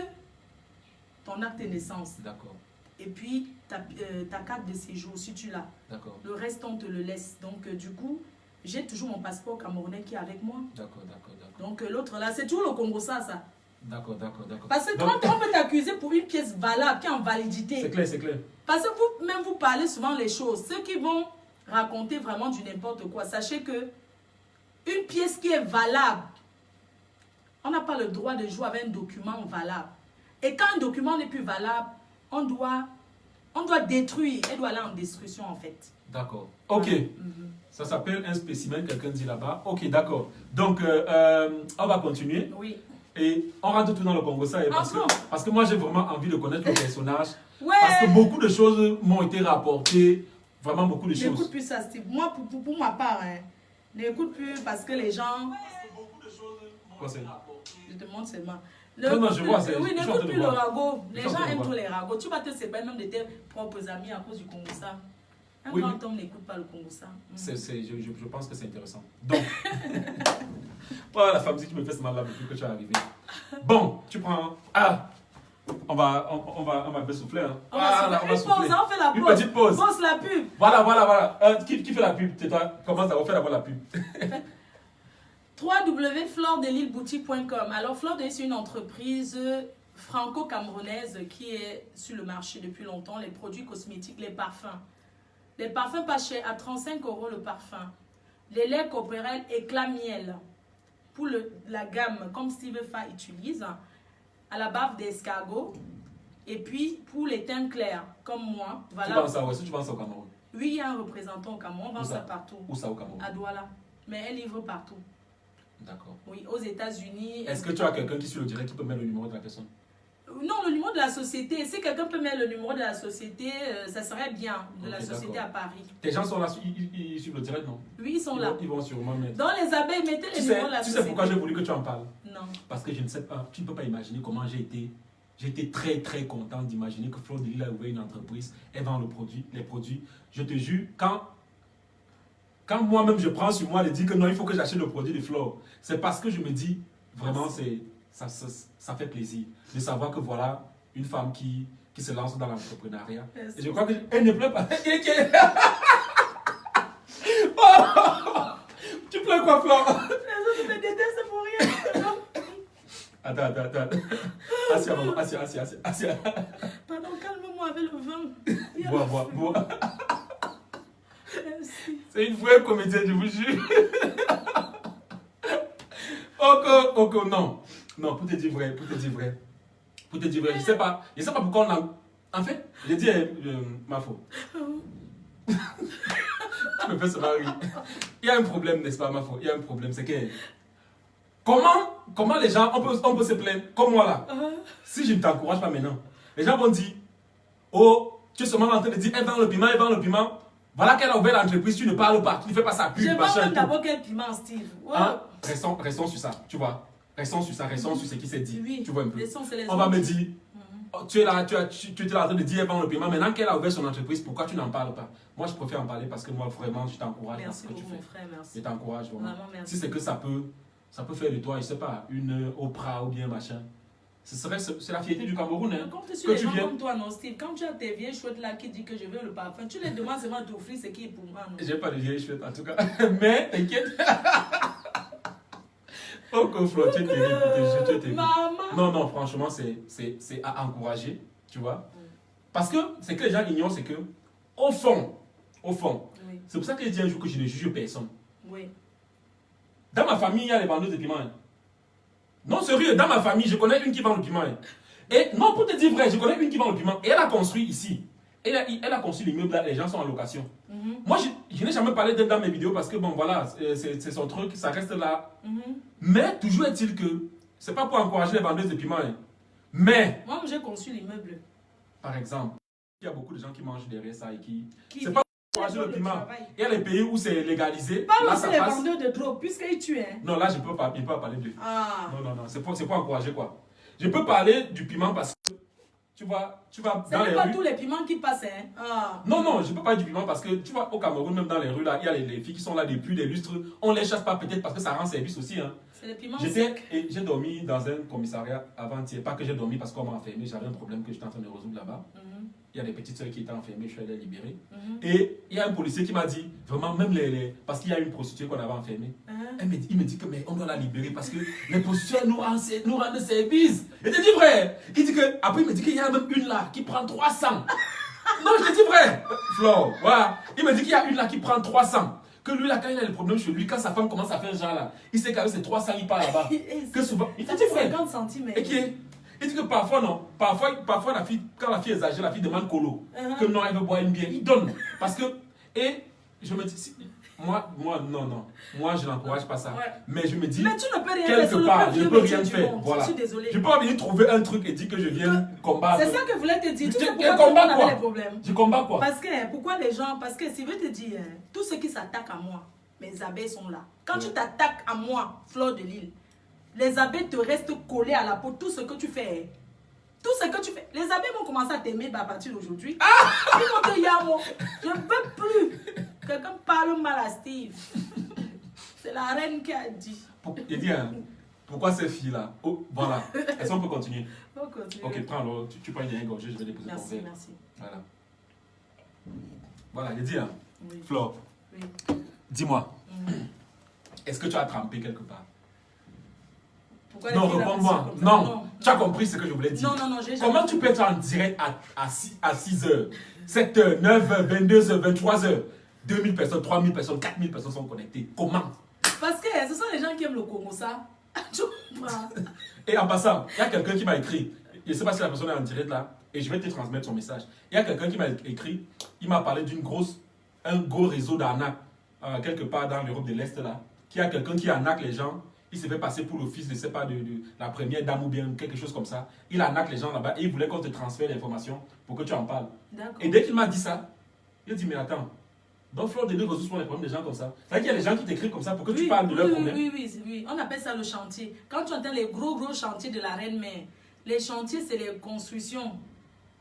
ton acte de naissance. D'accord. Et puis, ta carte de séjour, si tu l'as. D'accord. Le reste, on te le laisse. Donc, du coup, j'ai toujours mon passeport camerounais qui est avec moi. D'accord. Donc, l'autre là, c'est toujours le Congo ça. D'accord. Parce que quand on peut t'accuser pour une pièce valable, qui est en validité. C'est clair. Parce que vous parlez souvent les choses. Ceux qui vont raconter vraiment du n'importe quoi, sachez que une pièce qui est valable, on n'a pas le droit de jouer avec un document valable. Et quand un document n'est plus valable, on doit détruire. Elle doit aller en destruction en fait. D'accord. Ok. Ça s'appelle un spécimen, quelqu'un dit là-bas. Ok, d'accord. Donc, on va continuer. Oui. Et on rentre tout dans le Congo ça parce que moi j'ai vraiment envie de connaître le personnage. Ouais. Parce que beaucoup de choses m'ont été rapportées. Vraiment beaucoup de choses. N'écoute plus ça, Steve. Moi, pour ma part, n'écoute plus parce que les gens... Quoi c'est? Je te montre seulement. Non, je vois. Oui, n'écoute plus le ragot. Les gens aiment tous les ragots. Tu vas te séparer même de tes propres amis à cause du Congo ça. Un grand homme n'écoute pas le Congo ça. Je pense que c'est intéressant. Donc, voilà la femme, si tu me fais ce mal-là depuis que tu es arrivé. Bon, tu prends... Ah, on va bien souffler. Hein. On va souffler. On fait la pause. Une petite pause. Pause la pub. Voilà. Qui fait la pub? C'est toi. Commence d'abord, fais d'abord la pub. www.flordelilleboutique.com. Alors, Fleur de Lille, c'est une entreprise franco-camerounaise qui est sur le marché depuis longtemps. Les produits cosmétiques, les parfums. Les parfums pas chers, à 35 € le parfum. Les laits corporels éclat miel. Pour la gamme, comme Steve Fa utilise, à la bave d'escargot. Et puis, pour les teints clairs, comme moi. Voilà. Tu vends ça, tu vends ça au Cameroun? Oui, il y a un représentant au Cameroun. On vend ça partout. Où ça au Cameroun? À Douala. Mais elle livre partout. D'accord. Oui, aux États-Unis. Est-ce que tu as quelqu'un qui sur le direct qui peut mettre le numéro de la personne? Non, le numéro de la société. Si quelqu'un peut mettre le numéro de la société, ça serait bien. De la société à Paris. Tes gens sont là, ils suivent le direct, non? Oui, ils sont là. Ils vont sûrement mettre. Dans les abeilles, mettez le numéro de la société. Tu sais pourquoi j'ai voulu que tu en parles? Non. Parce que je ne sais pas, tu ne peux pas imaginer comment j'ai été J'étais très très content d'imaginer que Fleur de Lille a ouvert une entreprise, elle vend les produits. Je te jure, quand moi-même je prends sur moi de dire que non, il faut que j'achète le produit de Fleur, c'est parce que je me dis, vraiment, ça fait plaisir de savoir que voilà une femme qui se lance dans l'entrepreneuriat. Et je crois qu'elle ne pleure pas. Oh, tu pleures quoi, Fleur? Les autres me détestent pour rien. Attends. Assis, maman. Assis. Pardon, calme-moi avec le vin. Bois. Merci. C'est une vraie comédienne, je vous jure. Ok, non. Non, pour te dire vrai. Je sais pas pourquoi on a... En fait, j'ai dit ma faute. Tu me fais se marier. Il y a un problème, n'est-ce pas, ma faute? Il y a un problème, c'est que... Comment les gens, on peut se plaindre, comme moi là. Si je ne t'encourage pas maintenant, les gens vont dire, oh, tu es seulement en train de dire, elle vend le piment. Voilà qu'elle a ouvert l'entreprise, tu ne parles pas, tu ne fais pas sa pub. Je vends d'abord quel piment, Steve. Wow. Hein? Restons sur ça, tu vois. Restons sur ce qui s'est dit. Oui. Tu vois un peu. On va me dire, oh, tu étais là en train de dire, elle vend le piment. Maintenant qu'elle a ouvert son entreprise, pourquoi tu n'en parles pas? Moi, je préfère en parler parce que moi, vraiment, je t'encourage dans ce que tu fais. Mon frère, merci. Je t'encourage vraiment. Merci. Si c'est que ça peut faire de toi, je sais pas, une Oprah ou bien machin. C'est la fierté du Cameroun, hein. Quand tu suis les gens comme toi, non, Steve, quand tu as tes vieilles chouettes là qui disent que je veux le parfum, tu les demandes seulement d'offrir ce qui est pour moi, non? J'ai pas de vieilles chouettes en tout cas. Mais t'inquiète. Oh, Flo, tu es terrible. Maman. Non, franchement, c'est à encourager, tu vois. Parce que ce que les gens ignorent, c'est que, au fond, oui. C'est pour ça que je dis un jour que je ne juge personne. Oui. Dans ma famille, il y a les vendeuses de piment. Hein. Non, sérieux, dans ma famille, je connais une qui vend le piment. Hein. Et non, pour te dire vrai, je connais une qui vend le piment. Et elle a construit ici. Elle a construit l'immeuble là, les gens sont en location. Moi, je n'ai jamais parlé d'elle dans mes vidéos parce que, bon, voilà, c'est son truc, ça reste là. Mais toujours est-il que, c'est pas pour encourager les vendeuses de piment. Hein. Mais... Moi, j'ai construit l'immeuble. Par exemple, il y a beaucoup de gens qui mangent derrière ça et qui c'est pas pour encourager le piment. Il y a les pays où c'est légalisé. Pas aussi les vendeurs de drogue, puisqu'ils tuent. Hein. Non, là, je ne peux pas parler de... Ah. Non, c'est pour encourager quoi. Je peux parler du piment parce que, tu vois dans les rues... C'est pas tous les piments qui passent, hein. Ah. Non, je peux parler du piment parce que, tu vois, au Cameroun, même dans les rues, là, il y a les filles qui sont là depuis des lustres. On les chasse pas peut-être parce que ça rend service aussi, hein. C'est les piments secs. J'ai dormi dans un commissariat avant-hier. Pas que j'ai dormi parce qu'on m'a enfermé, j'avais un problème que j'étais en train de résoudre là-bas. Il y a des petites soeurs qui étaient enfermées, je suis allé les libérer. Et il y a un policier qui m'a dit, vraiment, même parce qu'il y a une prostituée qu'on avait enfermée, il me dit que mais on doit la libérer parce que les prostituées nous rendent service. Et je dis vrai. Après, il me dit qu'il y a même une là qui prend 300. Non, je te dis vrai. Flo, voilà. Il me dit qu'il y a une là qui prend 300. Que lui là, quand il a des problèmes chez lui, quand sa femme commence à faire genre là, il sait qu'avec ses 300, il part là-bas. Que souvent, il te dit vrai. 50 centimes. Et il dit que parfois non, parfois la fille, quand la fille exagère, la fille demande colo. Que non, elle veut boire une bière. Il donne. Parce que, et je me dis, moi, non. Moi, je n'encourage pas ça. Ouais. Mais je me dis, mais tu ne peux rien quelque part, je ne peux rien faire. Voilà. Je suis désolée. Je peux pas venir trouver un truc et dire que je viens combattre. C'est ça que je voulais te dire. Tu sais pourquoi on avait les problèmes. Je combats quoi? Parce que, pourquoi les gens, parce que si je veux te dire, tous ceux qui s'attaquent à moi, mes abeilles sont là. Quand tu t'attaques à moi, Fleur de Lille, les abeilles te restent collées à la peau, tout ce que tu fais. Tout ce que tu fais. Les abeilles vont commencer à t'aimer à partir d'aujourd'hui. Ils vont te yamo. Je ne veux plus. Quelqu'un parle mal à Steve. C'est la reine qui a dit. Il dit, hein, pourquoi ces filles-là? Oh, voilà. Est-ce qu'on peut continuer? On continue. Ok, prends alors. Tu prends une gorgée, je vais déposer ton verre. Merci. Voilà. Voilà, il dit, hein. Oui. Flore. Oui. Dis-moi. Est-ce que tu as trempé quelque part? Pourquoi non, réponds-moi. Non. Tu as compris ce que je voulais dire. Non, comment tu peux être en direct à 6h, 7h, 9h, 22h, 23h 2000 personnes, 3000 personnes, 4000 personnes sont connectées. Comment? Parce que ce sont les gens qui aiment le Congo, ça. Et en passant, il y a quelqu'un qui m'a écrit. Je ne sais pas si la personne est en direct là. Et je vais te transmettre son message. Il y a quelqu'un qui m'a écrit. Il m'a parlé un gros réseau d'arnaques. Quelque part dans l'Europe de l'Est là. Qu'il y a quelqu'un qui arnaque les gens. Il se fait passer pour le fils, je ne sais pas, de la première dame ou bien quelque chose comme ça. Il arnaque les gens là-bas et il voulait qu'on te transfère l'information pour que tu en parles. Et dès qu'il m'a dit ça, il a dit, mais attends, donc Fleur de Lille résout les problèmes des gens comme ça. C'est-à-dire qu'il y a des gens qui t'écrivent comme ça pour que tu parles de leurs problèmes. Oui, on appelle ça le chantier. Quand tu entends les gros chantiers de la reine mère, Les chantiers, c'est les constructions.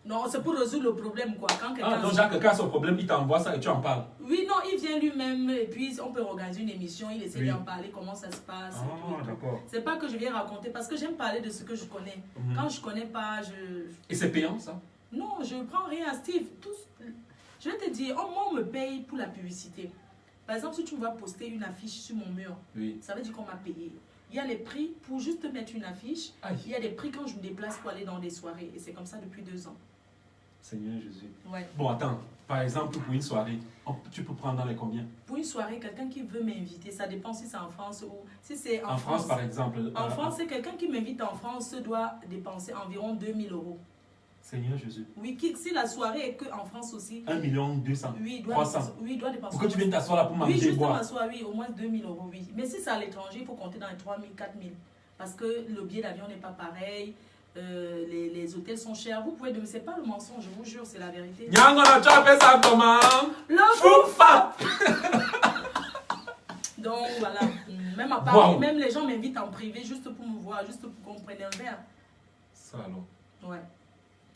Non, c'est pour résoudre le problème, quoi. Quand donc Jacques, quelqu'un a son problème, il t'envoie ça et tu en parles. Oui, non, il vient lui-même et puis on peut organiser une émission, il essaie d'en parler, comment ça se passe. Ah, d'accord. C'est pas que je viens raconter parce que j'aime parler de ce que je connais. Quand je connais pas, je... Et c'est payant, ça? Non, je prends rien, Steve. Je vais te dire, moi, on me paye pour la publicité. Par exemple, si tu vas poster une affiche sur mon mur, ça veut dire qu'on m'a payé. Il y a les prix pour juste mettre une affiche. Aïe. Il y a des prix quand je me déplace pour aller dans des soirées. Et c'est comme ça depuis 2 ans. Seigneur Jésus. Ouais. Bon, attends. Par exemple, pour une soirée, tu peux prendre dans les combien? Pour une soirée, quelqu'un qui veut m'inviter, ça dépend si c'est en France ou si c'est en France, par exemple. En France, c'est quelqu'un qui m'invite en France doit dépenser environ 2000 €. Seigneur Jésus. Oui, si la soirée est qu'en France aussi. 1 200 000. Oui, 300. Oui, doit dépenser. Pourquoi tu viens t'asseoir là pour manger et boire? Oui, juste m'asseoir, oui, au moins 2000 €, oui. Mais si c'est à l'étranger, il faut compter dans les 3000, 4000. Parce que le billet d'avion n'est pas pareil. Les hôtels sont chers. Vous pouvez c'est pas le mensonge, je vous jure, c'est la vérité. Nyangona, tu appelles ça comment? Le foufa. Donc voilà, même à Paris, même les gens m'invitent en privé juste pour me voir, juste pour qu'on prenne un verre. Ça alors. Ouais.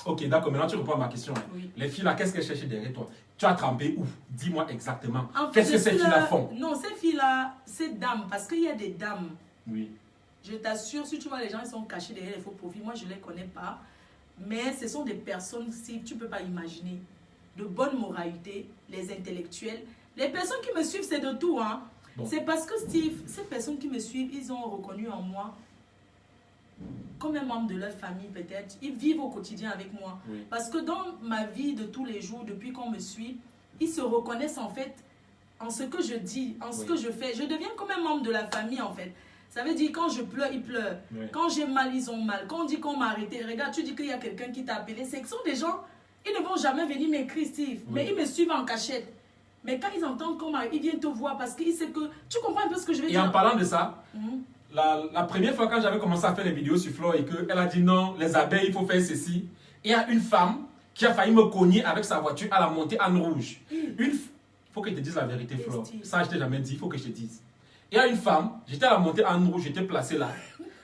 Ok, d'accord, maintenant tu réponds à ma question. Oui. Les filles là, qu'est-ce qu'elles cherchaient derrière toi? Tu as trempé où? Dis-moi exactement. En qu'est-ce que ces filles-là font? Non, ces filles-là, ces dames, parce qu'il y a des dames. Oui. Je t'assure, si tu vois les gens, ils sont cachés derrière les faux profils. Moi, je ne les connais pas. Mais ce sont des personnes, si tu ne peux pas imaginer, de bonne moralité, les intellectuels. Les personnes qui me suivent, c'est de tout. Hein. Bon. C'est parce que, Steve, ces personnes qui me suivent, ils ont reconnu en moi, comme un membre de leur famille peut-être. Ils vivent au quotidien avec moi. Oui. Parce que dans ma vie de tous les jours, depuis qu'on me suit, ils se reconnaissent en fait en ce que je dis, en ce que je fais. Je deviens comme un membre de la famille en fait. Ça veut dire quand je pleure, ils pleurent. Oui. Quand j'ai mal, ils ont mal. Quand on dit qu'on m'a arrêté, regarde, tu dis qu'il y a quelqu'un qui t'a appelé. Ce sont des gens, ils ne vont jamais venir m'écrire, Steve. Oui. Mais ils me suivent en cachette. Mais quand ils entendent qu'on m'arrête, ils viennent te voir parce qu'ils savent que... Tu comprends un peu ce que je veux dire? Et en parlant de ça, la première fois quand j'avais commencé à faire les vidéos sur Flore et qu'elle a dit non, les abeilles, il faut faire ceci. Il y a une femme qui a failli me cogner avec sa voiture à la montée Anne Rouge. Il faut que je te dise la vérité, Flore. Ça, je t'ai jamais dit, il faut que je te dise. Il y a une femme, j'étais à la montée en rouge, j'étais placé là.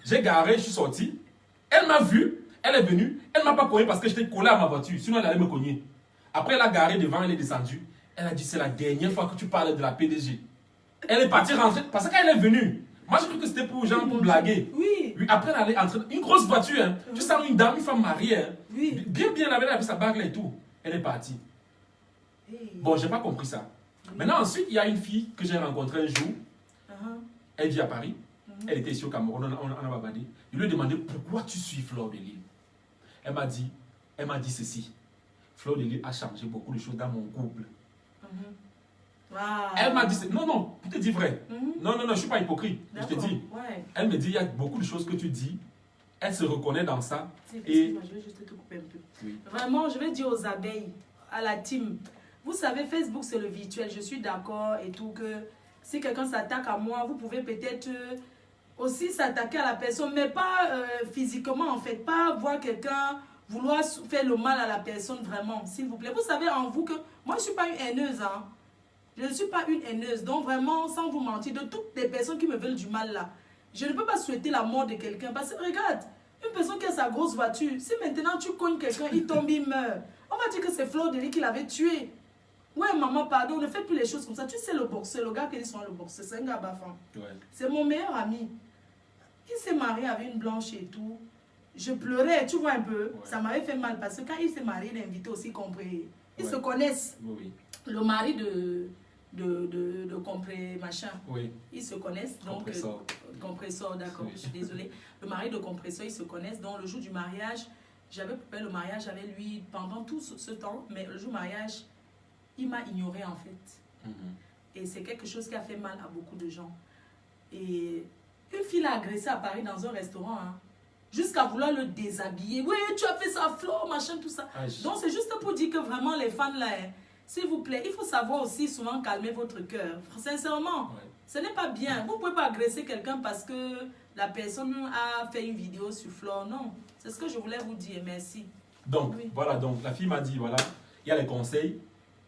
J'ai garé, je suis sorti. Elle m'a vu, elle est venue. Elle ne m'a pas cogné parce que j'étais collé à ma voiture. Sinon, elle allait me cogner. Après, elle a garé devant, elle est descendue. Elle a dit, c'est la dernière fois que tu parles de la PDG. Elle est partie rentrer parce qu'elle est venue. Moi, j'ai cru que c'était pour gens pour blaguer. Oui. Après, elle allait entrer. Une grosse voiture. Hein. Tu sens une dame, une femme mariée. Hein. Oui. Bien, elle avait sa bague là et tout. Elle est partie. Bon, j'ai pas compris ça. Maintenant, ensuite, il y a une fille que j'ai rencontrée un jour. Elle vit à Paris. Elle était ici au Cameroun, on a babadé. Je lui ai demandé pourquoi tu suis Flore de Lille. Elle m'a dit ceci. Flore de Lille a changé beaucoup de choses dans mon couple. Wow. Elle m'a dit, non, pour te dire vrai. Non, je ne suis pas hypocrite. Je te dis. Ouais. Elle me dit, il y a beaucoup de choses que tu dis. Elle se reconnaît dans ça. Et... Je vais juste te couper un peu. Oui. Vraiment, je vais dire aux abeilles, à la team. Vous savez, Facebook, c'est le virtuel. Je suis d'accord et tout que... Si quelqu'un s'attaque à moi, vous pouvez peut-être aussi s'attaquer à la personne, mais pas physiquement en fait. Pas voir quelqu'un vouloir faire le mal à la personne vraiment, s'il vous plaît. Vous savez en vous que moi je ne suis pas une haineuse. Hein. Je ne suis pas une haineuse. Donc vraiment, sans vous mentir, de toutes les personnes qui me veulent du mal là, je ne peux pas souhaiter la mort de quelqu'un. Parce que regarde, une personne qui a sa grosse voiture, si maintenant tu cognes quelqu'un, il tombe, il meurt. On va dire que c'est Flore de Lille qui l'avait tué. Ouais, maman, pardon, ne fais plus les choses comme ça. Tu sais, le boxeur, le gars qui dit souvent le boxeur, c'est un gars bafant. Ouais. C'est mon meilleur ami. Il s'est marié avec une blanche et tout. Je pleurais, tu vois un peu. Ouais. Ça m'avait fait mal parce que quand il s'est marié, il a invité aussi Compré. Ils se connaissent. Oui. Le mari de Compré, machin. Oui. Ils se connaissent. Donc, compresseur, d'accord, oui. Je suis désolée. Le mari de compresseur, ils se connaissent. Donc, le jour du mariage, j'avais préparé le mariage avec lui pendant tout ce temps. Mais le jour du mariage, il m'a ignoré en fait. Et c'est quelque chose qui a fait mal à beaucoup de gens. Et une fille l'a agressé à Paris dans un restaurant. Hein, jusqu'à vouloir le déshabiller. Oui, tu as fait ça, Flore, machin, tout ça. Donc c'est juste pour dire que vraiment les fans là, hein, s'il vous plaît, il faut savoir aussi souvent calmer votre cœur. Sincèrement, ce n'est pas bien. Vous ne pouvez pas agresser quelqu'un parce que la personne a fait une vidéo sur Flore. Non, c'est ce que je voulais vous dire. Merci. Donc, voilà, donc la fille m'a dit, voilà, il y a les conseils.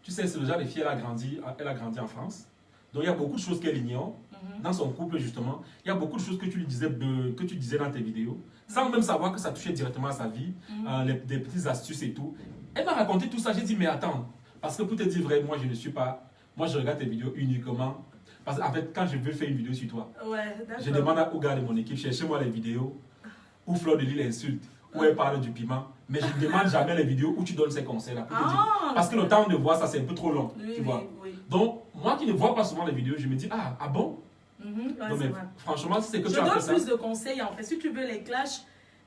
Tu sais, c'est le genre de fille, elle a grandi en France. Donc, il y a beaucoup de choses qu'elle ignore. Dans son couple, justement, il y a beaucoup de choses que tu disais dans tes vidéos, sans même savoir que ça touchait directement à sa vie, des petites astuces et tout. Elle m'a raconté tout ça. J'ai dit, mais attends, parce que pour te dire vrai, moi, je ne suis pas... Moi, je regarde tes vidéos uniquement... Parce qu'en fait, quand je veux faire une vidéo sur toi, je demande aux gars de mon équipe, cherchez-moi les vidéos où Fleur de Lille insulte, où elle parle du piment. Mais je ne demande jamais les vidéos où tu donnes ces conseils-là. Parce que le temps de voir ça, c'est un peu trop long. Tu vois. Donc, moi qui ne vois pas souvent les vidéos, je me dis, ah bon? Non, mais franchement, c'est que tu as fait ça. Je donne plus de conseils en fait. Si tu veux les clashs,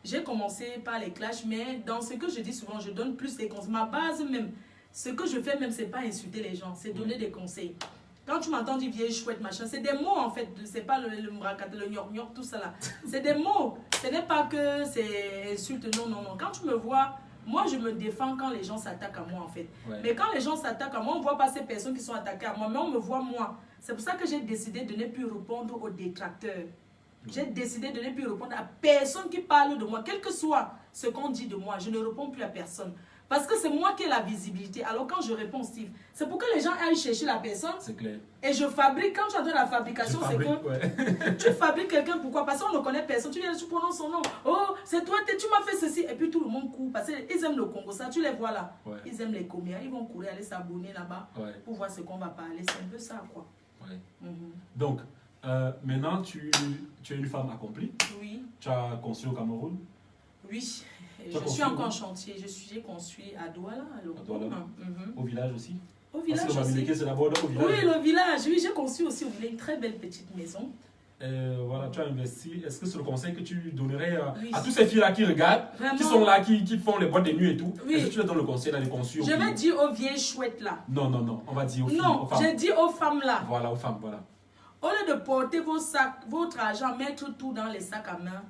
j'ai commencé par les clashs, mais dans ce que je dis souvent, je donne plus des conseils. Ma base même, ce que je fais même, c'est pas insulter les gens, c'est donner des conseils. Quand tu m'entends dire vieille chouette machin, c'est des mots en fait, c'est pas le mrakata, le gnorgnoc, tout ça là. C'est des mots, ce n'est pas que c'est insulte, non. Quand tu me vois, moi je me défends quand les gens s'attaquent à moi en fait. Mais quand les gens s'attaquent à moi, on ne voit pas ces personnes qui sont attaquées à moi, mais on me voit moi. C'est pour ça que j'ai décidé de ne plus répondre aux détracteurs. J'ai décidé de ne plus répondre à personne qui parle de moi, quel que soit ce qu'on dit de moi, je ne réponds plus à personne. Parce que c'est moi qui ai la visibilité. Alors quand je réponds, Steve, c'est pour que les gens aillent chercher la personne. C'est clair. Et je fabrique, quand tu entends la fabrication, c'est que tu fabriques quelqu'un, pourquoi? Parce qu'on ne connaît personne. Tu viens, tu prononces son nom. Oh, c'est toi, tu m'as fait ceci. Et puis tout le monde court. Parce qu'ils aiment le Congo, ça, tu les vois là. Ils aiment les comiens. Ils vont courir, aller s'abonner là-bas pour voir ce qu'on va parler. C'est un peu ça, quoi. Donc, maintenant, tu es une femme accomplie. Oui. Tu as conçu au Cameroun. Oui. Je suis encore en chantier. J'ai construit à Douala. Au village aussi. Au village aussi. C'est d'abord au village. Oui, le village. Oui, j'ai construit aussi au village une très belle petite maison. Voilà, tu as investi. Est-ce que c'est le conseil que tu donnerais à toutes ces filles-là qui regardent, qui sont là, qui font les boîtes de nuit et tout? Est-ce que tu leur donnes le conseil d'aller construire? Je vais dire aux vieilles chouettes là. Non, on va dire aux filles. Non, j'ai dit aux femmes là. Voilà, aux femmes, voilà. Au lieu de porter vos sacs, votre argent, mettre tout dans les sacs à main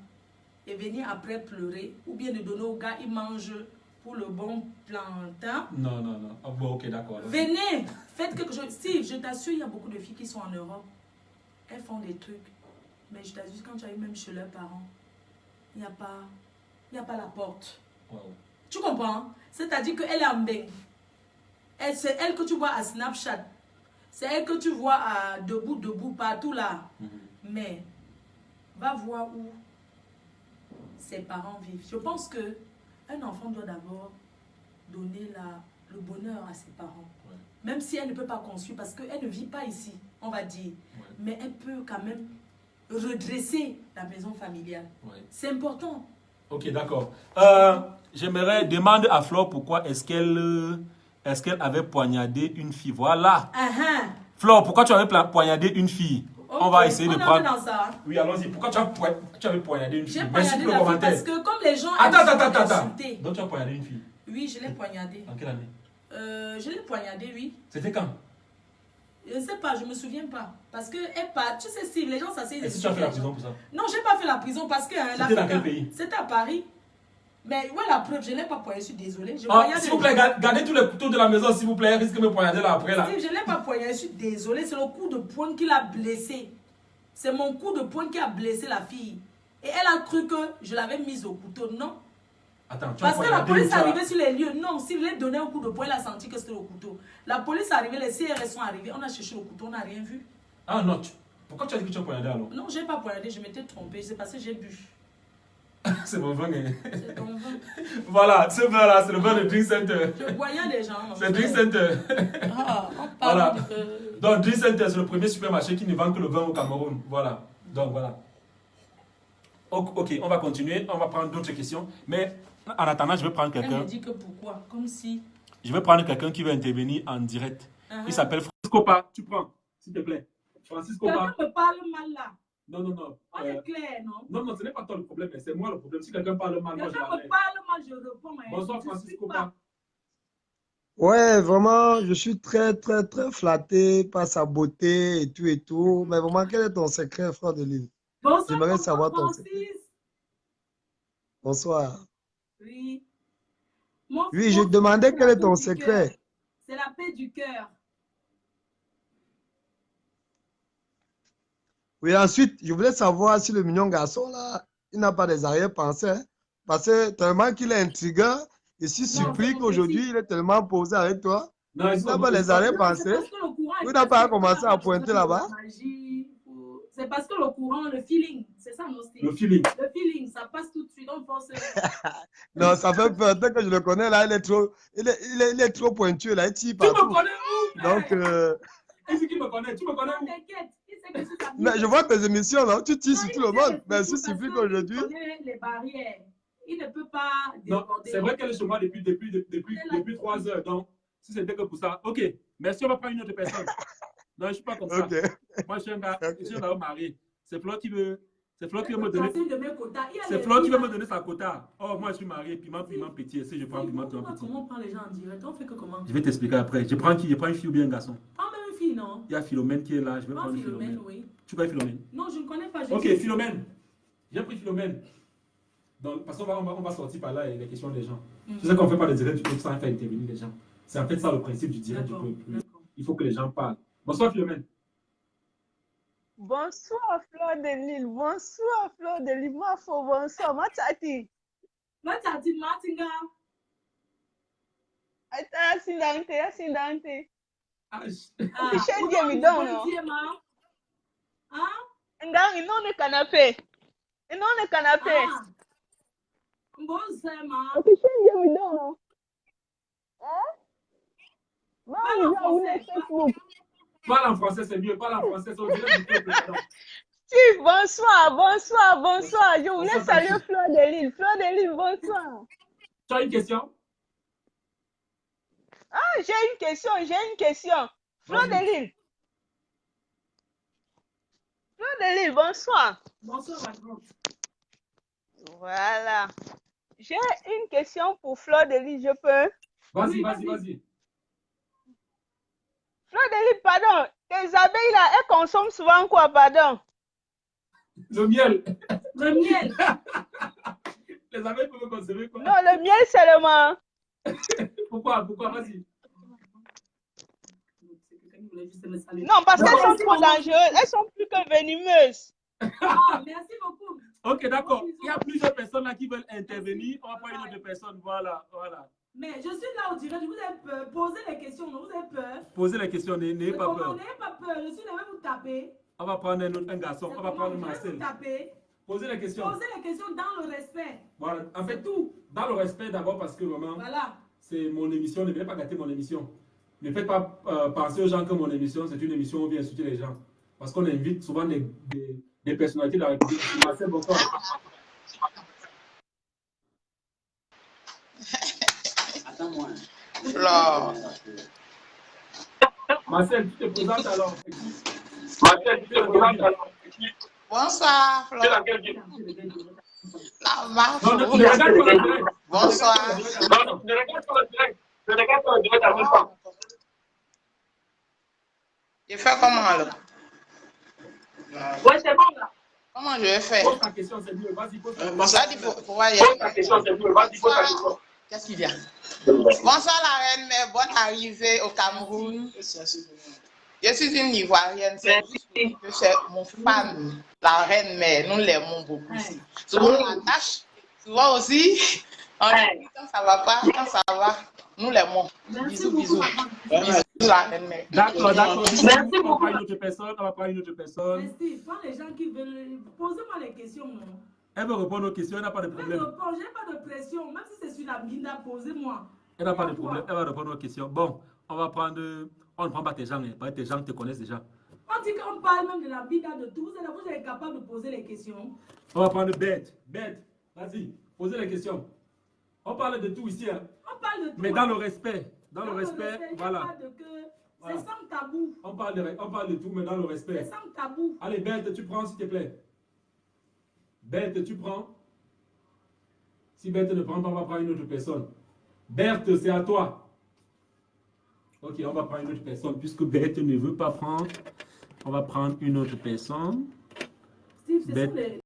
et venir après pleurer, ou bien de donner aux gars, ils mangent pour le bon plantain. Non. Oh, bon, ok, d'accord. Venez, faites quelque chose. Si, je t'assure, il y a beaucoup de filles qui sont en Europe. Elles font des trucs. Mais je t'assure, quand tu arrives même chez leurs parents, il n'y a pas la porte. Wow. Tu comprends? C'est-à-dire qu'elle est en bain. C'est elle que tu vois à Snapchat. C'est elle que tu vois à debout, partout là. Mais, va voir où ses parents vivent. Je pense qu'un enfant doit d'abord donner le bonheur à ses parents. Même si elle ne peut pas construire, parce qu'elle ne vit pas ici, on va dire. Mais elle peut quand même redresser la maison familiale. C'est important. Ok, d'accord. J'aimerais demander à Flore pourquoi est-ce qu'elle avait poignardé une fille. Voilà. Flore, pourquoi tu avais poignardé une fille? On va essayer de prendre. Dans ça. Oui, allons-y. Pourquoi tu avais poignardé une fille? J'ai poignardé la fille parce que comme les gens... Attends. Donc tu as poignardé une fille? Oui, je l'ai poignardée. En quelle année? Je l'ai poignardée, oui. C'était quand? Je ne sais pas, je ne me souviens pas. Parce que elle part, tu sais, si les gens s'asseyent... Est-ce que tu as fait la prison pour ça? Non, je n'ai pas fait la prison parce que... C'était dans quel pays? C'était à Paris. Mais ouais, la preuve, je ne l'ai pas poignardée, je suis désolée. S'il vous plaît, gardez tous les couteaux de la maison, s'il vous plaît. Elle risque de me poignarder là après. Là. Je ne l'ai pas poignardée, je suis désolée. C'est le coup de poing qui l'a blessée. C'est mon coup de poing qui a blessé la fille. Et elle a cru que je l'avais mise au couteau. Non. Attends, parce que la police est arrivée sur les lieux. Non, s'il lui donné un coup de poing, elle a senti que c'était le couteau. La police est arrivée, les CRS sont arrivés. On a cherché le couteau, on n'a rien vu. Ah non, pourquoi tu as dit que tu as poignardé alors? Non, je n'ai pas poignardé, je m'étais trompée. C'est parce que j'ai bu. C'est mon vin. C'est ton vin. Voilà, ce vin-là, c'est le vin de Drink Center. Je voyais des gens. C'est Drink Center. On parle Donc, Drink Center, c'est le premier supermarché qui ne vend que le vin au Cameroun. Voilà. Donc, voilà. Ok, on va continuer. On va prendre d'autres questions. Mais en attendant, je vais prendre quelqu'un. Elle me dit que pourquoi? Comme si... Je vais prendre quelqu'un qui va intervenir en direct. Il s'appelle Francis Copa. Tu prends, s'il te plaît. Francis Copa. Quelqu'un me parle mal là. Non. On est clair, non? Non, ce n'est pas toi le problème, c'est moi le problème. Si quelqu'un parle mal, moi je quelqu'un me parle mal, je réponds. Bonsoir, Francis Copa. Ouais, vraiment, je suis très flatté par sa beauté et tout. Mais vraiment, quel est ton secret, frère de Lille? J'aimerais savoir ton secret. Bonsoir. Oui. Oui, je demandais quel est ton secret. C'est la paix du cœur. Oui, ensuite, je voulais savoir si le mignon garçon, là, il n'a pas des arrière-pensées. Hein, parce que tellement qu'il est intriguant, je suis surpris qu'aujourd'hui, il est tellement posé avec toi. Non, il n'a pas les arrière-pensées. Parce que le courant Vous n'avez pas commencé à pointer là-bas? C'est parce que le courant, le feeling, c'est ça mon style. Le feeling. Le feeling, ça passe tout de suite, on pense. Non, ça fait peur. Dès que je le connais, là, il est trop pointueux, là, il tire Tu partout. me connais où? Donc, Est-ce qu'il me connaît? Tu me connais où? T'inquiète, il sait que si ça mais je vois tes émissions, là, tu tires sur tout le monde. Mais il il suffit qu'aujourd'hui. connaît les barrières. Il ne peut pas Non, déborder. c'est vrai qu'elle est chez moi depuis 3 heures. Donc, si c'était que pour ça. Ok, merci, on va prendre une autre personne. Non, je ne suis pas comme ça. Ok. Moi, je suis un gars marié. C'est Flo qui veut. C'est Flo qui veut me donner. De mes quotas. C'est Flo qui veut me donner sa quota. Oh, moi, je suis marié. Piment petit. Si je prends piment petit. Comment on prend les gens en direct? On fait que comment? Je vais t'expliquer après. Je prends qui? Je prends une fille ou bien un garçon? Prends même une fille, non? Il y a Philomène qui est là. Je vais Prends prendre Philomène, Philomène. oui. Tu connais Philomène? Non, je ne connais pas. Ok, Philomène. J'ai pris Philomène. Donc, parce qu'on va sortir par là et les questions des gens. Tu sais qu'on ne fait pas de direct du peuple sans faire intervenir les gens. C'est en fait ça le principe du direct du peuple. Il faut que les gens parlent. Bonsoir Philomène. Bonsoir, Fleur de Lille. Bonsoir, Fleur de Lille. Moi, faut bonsoir. Moi, Tati. Moi, Tati, Martinga. Asindante. Ah, Change mi don, no? Ah? Ngang, non, le canapé. Non, le canapé. Ah. Bon, c'est ma. Change mi don, no? Hein? Moi, Parle en je vais français. Facebook. parle en français, c'est mieux. Parle en français, c'est au direct du peuple. Steve, bonsoir. Je voulais Bonsoir, saluer Tati. Fleur de Lille. Fleur de Lille, bonsoir. Tu as une question? Ah, j'ai une question. Fleur de Lille. Fleur de Lille, bonsoir. Bonsoir, ma grande. Voilà. J'ai une question pour Fleur de Lille, je peux? Vas-y. Fleur de Lille, pardon. Tes abeilles là, elles consomment souvent quoi, pardon? Le miel. Le miel. Les abeilles peuvent consommer quoi? Non, le miel seulement. Pourquoi? Vas-y. Non, parce qu'elles sont trop dangereuses. Elles sont plus que venimeuses. Ah, merci beaucoup. Ok, d'accord. Il y a plusieurs personnes là qui veulent intervenir. On va prendre une autre personne. Voilà. Mais je suis là au direct, vous avez peur. Posez les questions, non? Vous avez peur? Posez les questions, n'ayez pas peur. N'ayez pas peur, je suis là, je vais vous taper. On va prendre un garçon, on va prendre Je vais Marcel. vous taper. Posez les questions. Posez les questions dans le respect. Voilà, en fait, tout. Dans le respect d'abord parce que vraiment, Voilà. c'est mon émission, ne venez pas gâter mon émission. Ne faites pas penser aux gens que mon émission, c'est une émission où on vient insulter les gens. Parce qu'on invite souvent des personnalités de la République. Marcel, bonsoir. Attends-moi. Flore. Marcel, tu te présentes alors. Bonsoir, Flore. La marche. Non, ne regarde pas le direct. Bonsoir. Je fais comment là? Ouais, c'est bon là. Comment je vais faire? Pose ta question, c'est mieux. Vas-y, pose ta question. Bonsoir, pour voir. Qu'est-ce qu'il y a? Bonsoir la reine mère, bonne arrivée au Cameroun. Je suis une Ivoirienne, c'est juste pour dire que c'est mon fan, la reine mère, nous l'aimons beaucoup. Souvent on l'attache, souvent aussi, on dit quand ça va pas, quand ça va, nous l'aimons. Bisous, bisous. Bisous la reine mère. D'accord. Merci On va prendre une autre personne. Mais Steve, prends les gens qui veulent. Posez-moi les questions, non? Elle veut répondre aux questions, elle n'a pas de Même problème. j'ai pas de pression, même si c'est sur la guinda, posez-moi. Elle n'a pas de problème, elle va répondre aux questions. Bon, on ne prend pas tes gens, parce que tes gens te connaissent déjà. On dit qu'on parle même de la guinda, de tout. Vous êtes capable de poser les questions. On va prendre Bête, vas-y, posez les questions. On parle de tout ici, hein. On parle de tout. Mais dans le respect, voilà. C'est sans tabou. On parle de tout, mais dans le respect. C'est sans tabou. Allez, Bête, tu prends, s'il te plaît. Bête, tu prends. Si Bête ne prend pas, on va prendre une autre personne. Berthe, c'est à toi. Ok, on va prendre une autre personne. Puisque Bête ne veut pas prendre, on va prendre une autre personne. Steve, c'est Bête. sur les...